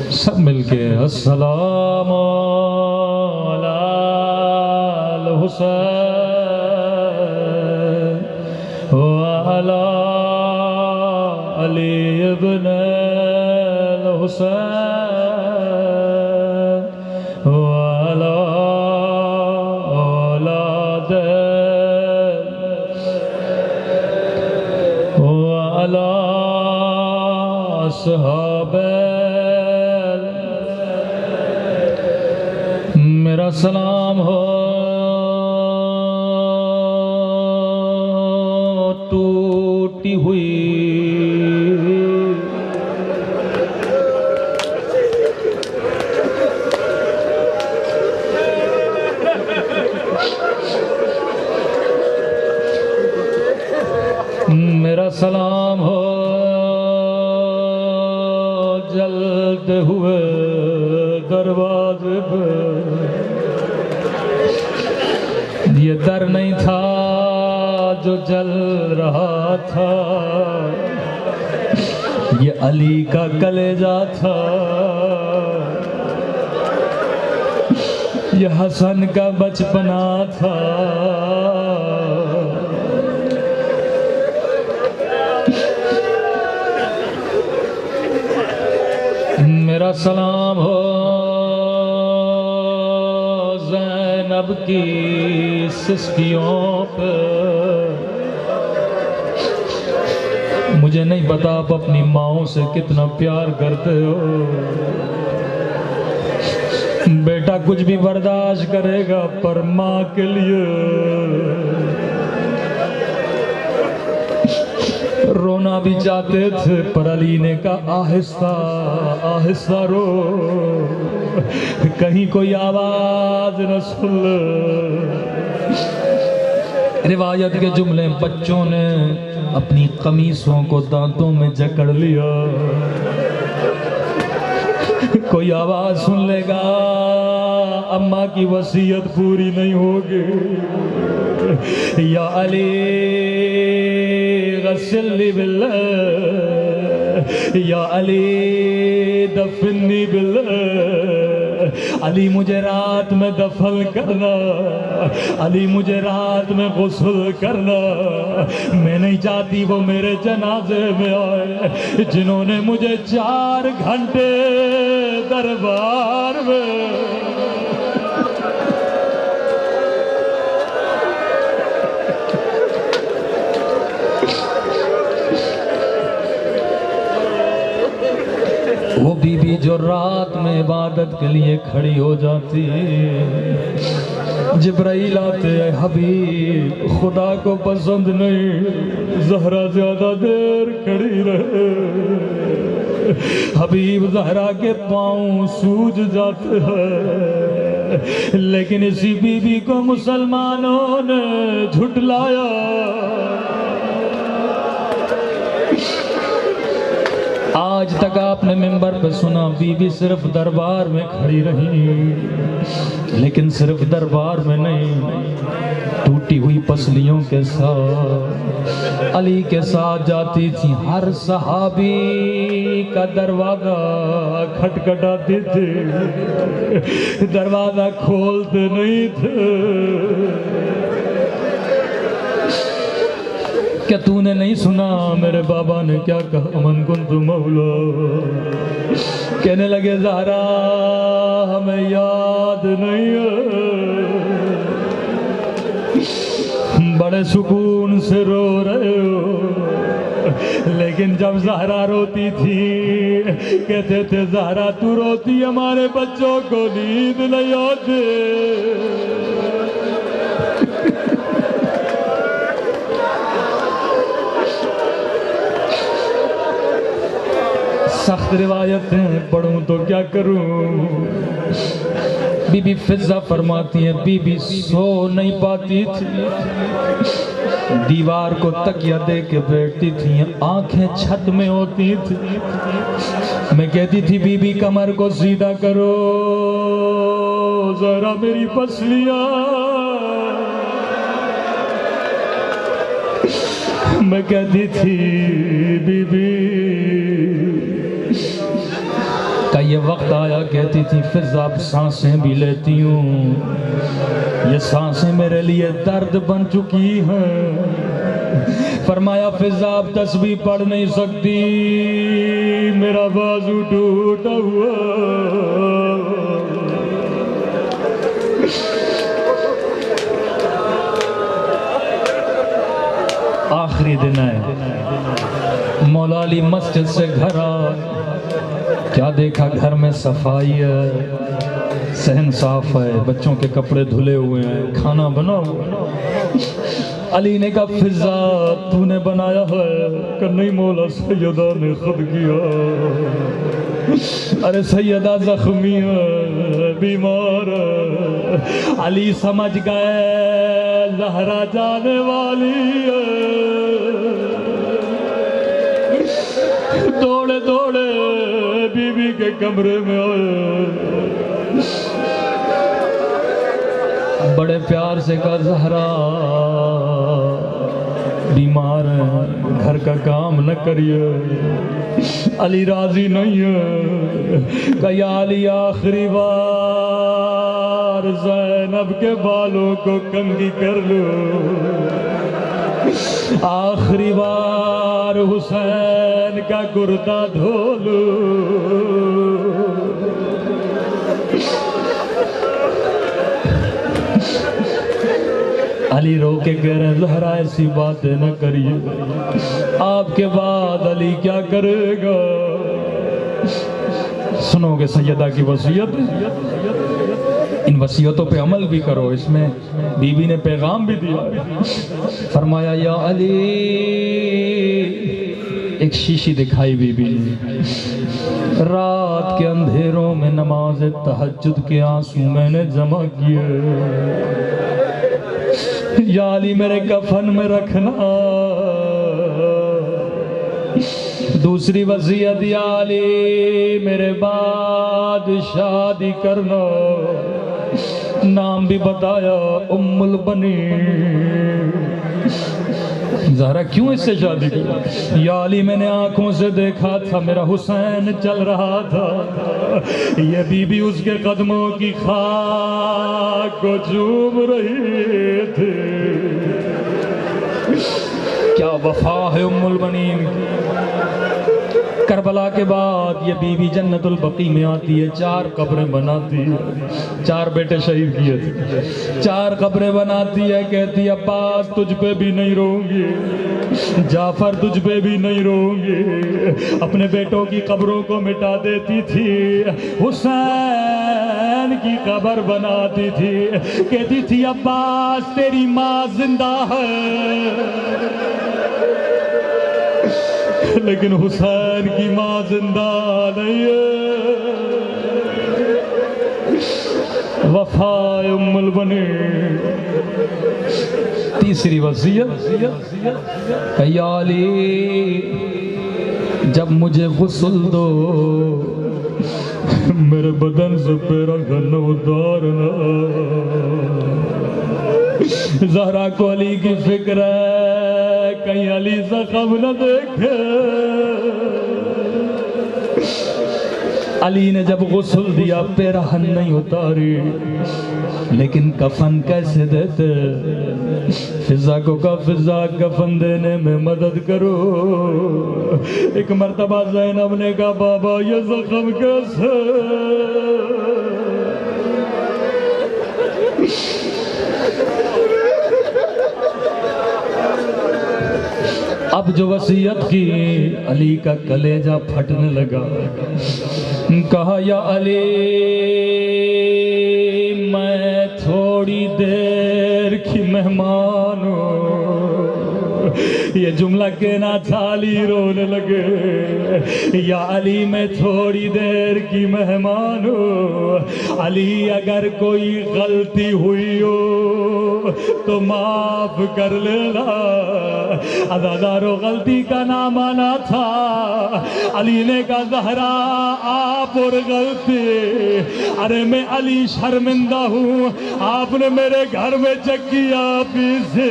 سب مل کے السلام علی الحسین وعلی علی ابن الحسین وعلی اولاد وعلی اصحاب۔ میرا سلام ہو ٹوٹی ہوئی میرا سلام ہو جلتے ہوئے دروازے پہ، یہ در نہیں تھا جو جل رہا تھا، یہ علی کا کلیجہ تھا، یہ حسن کا بچپنا تھا، میرا سلام ہو زینب کی سسکیوں پہ۔ مجھے نہیں پتا آپ اپنی ماؤں سے کتنا پیار کرتے ہو، بیٹا کچھ بھی برداشت کرے گا پر ماں کے لیے رونا بھی چاہتے تھے، پر علی نے کہا آہستہ آہستہ رو، کہیں کوئی آواز نہ سن لے۔ روایت کے جملے، بچوں نے اپنی قمیصوں کو دانتوں میں جکڑ لیا، کوئی آواز سن لے گا اماں کی وصیت پوری نہیں ہوگی۔ یا علی غسلنی باللہ، یا علی دفننی باللہ، علی مجھے رات میں دفن کرنا، علی مجھے رات میں غسل کرنا، میں نہیں چاہتی وہ میرے جنازے میں آئے جنہوں نے مجھے 4 گھنٹے دربار میں وہ بی بی جو رات میں عبادت کے لیے کھڑی ہو جاتی، جبرائیل آتے ہیں، حبیب خدا کو پسند نہیں زہرا زیادہ دیر کھڑی رہے، حبیب زہرا کے پاؤں سوج جاتے ہیں، لیکن اسی بی بی کو مسلمانوں نے جھٹلایا۔ آج تک آپ نے منبر پہ سنا بی بی صرف دربار میں کھڑی رہی، لیکن صرف دربار میں نہیں، ٹوٹی ہوئی پسلیوں کے ساتھ علی کے ساتھ جاتی تھی، ہر صحابی کا دروازہ کھٹکھٹاتی تھی، دروازہ کھولتے نہیں تھے۔ کیا تو نے نہیں سنا میرے بابا نے کیا کہا؟ من کنت مولا، کہنے لگے زہرا ہمیں یاد نہیں ہے، بڑے سکون سے رو رہے ہو، لیکن جب زہرا روتی تھی کہتے تھے زہرا تو روتی ہمارے بچوں کو نیند نہیں آتی۔ سخت روایتیں پڑھوں تو کیا کروں۔ بی بی فضہ فرماتی ہیں بی بی سو نہیں پاتی تھی، دیوار کو تکیہ دے کے بیٹھتی تھی، آنکھیں چھت میں ہوتی تھی، میں کہتی تھی بی بی کمر کو سیدھا کرو ذرا میری پسلیاں، میں کہتی تھی بی بی کا یہ وقت آیا، کہتی تھی فضہ اب سانسیں بھی لیتی ہوں، یہ سانسیں میرے لیے درد بن چکی ہیں۔ فرمایا فضہ اب تسبیح پڑھ نہیں سکتی، میرا بازو ٹوٹا ہوا، آخری دن ہے، مولا علی مسجد سے گھر آ، کیا دیکھا گھر میں صفائی ہے، صحن صاف ہے، بچوں کے کپڑے دھلے ہوئے ہیں، کھانا بنا ہوا ہے۔ علی نے کہا فضہ تو نے بنایا ہے؟ کہ نہیں مولا سیدہ نے خود کیا۔ ارے سیدہ زخمی ہے، بیمار ہے۔ علی سمجھ گئے زہرا جانے والی ہے، دوڑے دوڑے بی بی کے کمرے میں آئے، بڑے پیار سے کہا زہرا بیمار ہیں، گھر کا کام نہ کریے، علی راضی نہیں ہے کہ یا علی آخری بار زینب کے بالوں کو کنگھی کر لو، آخری بار حسین کا کرتا دھو لو۔ علی رو کے کہہ رہے ہیں زہرا ایسی باتیں نہ کریے، آپ کے بعد علی کیا کرے گا؟ سنو گے سیدہ کی وصیت، ان وصیتوں پہ عمل بھی کرو۔ اس میں بی بی نے پیغام بھی دیا، فرمایا یا علی، ایک شیشی دکھائی بی بی نے، رات کے اندھیروں میں نماز تہجد کے آنسو میں نے جمع کیے، یا علی میرے کفن میں رکھنا۔ دوسری وصیت یا علی میرے بعد شادی کرنا، نام بھی بتایا ام البنین۔ زہرا کیوں اس سے شادی کی؟ یا علی میں نے آنکھوں سے دیکھا تھا میرا حسین چل رہا تھا، یہ بی بی اس کے قدموں کی خاک کو چوم رہی تھی۔ کیا وفا ہے ام البنین کی۔ کربلا کے بعد یہ بی بی جنت البقیع میں آتی ہے، 4 قبریں بناتی ہے، 4 بیٹے شہید کیے تھے، 4 قبریں بناتی ہے، کہتی ہے عباس تجھ پہ بھی نہیں رہوں گی، جعفر تجھ پہ بھی نہیں رہوں گی، اپنے بیٹوں کی قبروں کو مٹا دیتی تھی، حسین کی قبر بناتی تھی، کہتی تھی عباس تیری ماں زندہ ہے، لیکن حسین کی ماں زندہ نہیں ہے۔ وفا ام البنین۔ تیسری وصیت یا علی جب مجھے غسل دو میرے بدن سے پیراہن اتارنا۔ زہرا کو علی کی فکر ہے کہیں علی زخم نہ دیکھے۔ علی نے جب غسل دیا پیراہن نہیں اتاری، لیکن کفن کیسے دیتے؟ فضا کو کہا فضا کفن دینے میں مدد کرو۔ ایک مرتبہ زینب نے کہا بابا یہ زخم کیسے؟ اب جو وصیت کی علی کا کلیجہ پھٹنے لگا، کہا یا علی میں تھوڑی دیر کی مہمان ہوں۔ یہ جملہ کہنا تھا، علی رونے لگے، یا علی میں تھوڑی دیر کی مہمان ہوں، علی اگر کوئی غلطی ہوئی ہو تو معاف کر لینا۔ عزادارو غلطی کا نام آنا تھا، علی نے کہا زہرا آپ اور غلطی، ارے میں علی شرمندہ ہوں، آپ نے میرے گھر میں چکیا پیسے،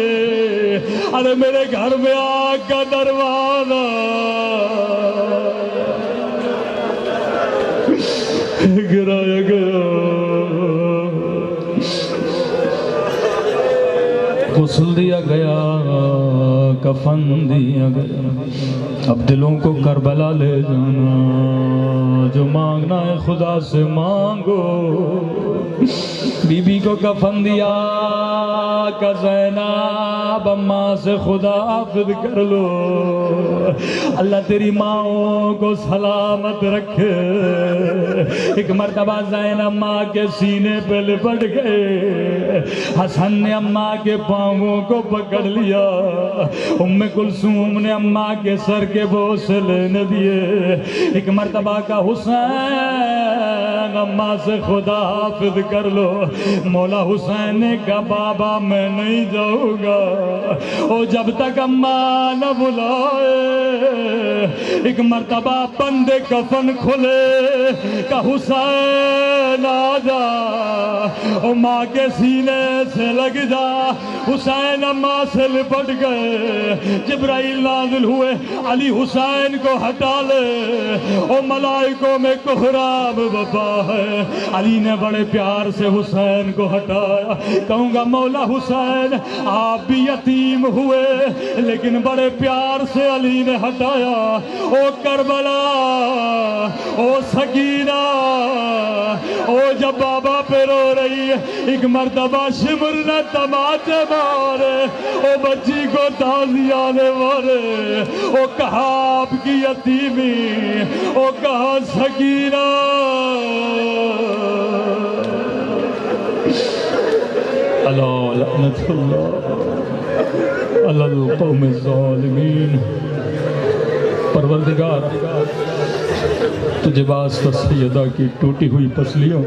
ارے میرے گھر میں آگ کا دروازہ گرایا گیا۔ غسل دیا گیا، کفن دیا گیا، اب دلوں کو کربلا لے جانا، جو مانگنا ہے خدا سے مانگو۔ بی بی کو کفن دیا کہ زینب اماں سے خدا حافظ کر لو، اللہ تیری ماں کو سلامت رکھے۔ ایک مرتبہ زینب ماں کے سینے پہ لپٹ گئے، حسن نے اماں کے پاؤں کو پکڑ لیا، ام کلثوم نے اماں کے سر کے بوسے لینے دیے۔ ایک مرتبہ کا حسین اماں سے خدا حافظ کر لو، مولا حسین نے کہا بابا میں میں نہیں جاؤں گا۔ او جب تک اماں نہ بلائے، ایک مرتبہ بندے کفن کھلے کہ حسین آ جا، او ماں کے سینے سے لگ جا۔ حسین اماں سے لپٹ گئے، جبرائیل نازل ہوئے، علی حسین کو ہٹا لے، او ملائکوں میں کوہرام وفا ہے۔ علی نے بڑے پیار سے حسین کو ہٹایا۔ کہوں گا مولا حسین آپ بھی یتیم ہوئے لیکن بڑے پیار سے علی نے ہٹایا۔ او کربلا، او سکینہ، او جب بابا پہ رو رہی ہے، ایک مرتبہ شمر نے تماچے مارے، او بچی کو تازیانے مارے، او کہا آپ کی یتیمی، او کہا سکینہ۔ الا لعنت اللہ علی القوم الظالمین۔ پروردگار تجھے واسطہ سیدہ کی ٹوٹی ہوئی پسلیوں،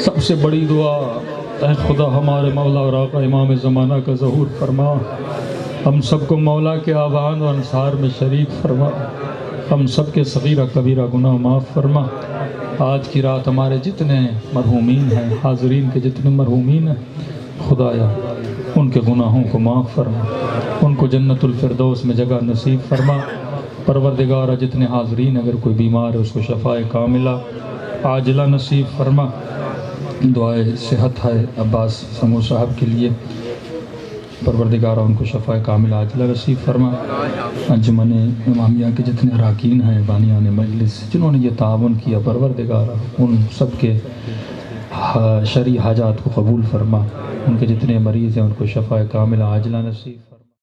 سب سے بڑی دعا اے خدا ہمارے مولا اور آقا امام زمانہ کا ظہور فرما، ہم سب کو مولا کے آبان و انصار میں شریک فرما، ہم سب کے صغیرہ کبیرہ گناہ معاف فرما۔ آج کی رات ہمارے جتنے مرحومین ہیں، حاضرین کے جتنے مرحومین ہیں، خدایا ان کے گناہوں کو معاف فرما، ان کو جنت الفردوس میں جگہ نصیب فرما۔ پروردگارہ جتنے حاضرین اگر کوئی بیمار ہے اس کو شفاء کاملہ عاجلہ نصیب فرما۔ دعائے صحت ہے عباس سمو صاحب کے لیے، پروردگارہ ان کو شفاء کاملہ عاجلہ نصیب فرما۔ انجمن امامیہ کے جتنے اراکین ہیں، بانیان مجلس جنہوں نے یہ تعاون کیا، پروردگارہ ان سب کے شرعی حاجات کو قبول فرما، ان کے جتنے مریض ہیں ان کو شفاء کاملہ عاجلہ نصیب فرما۔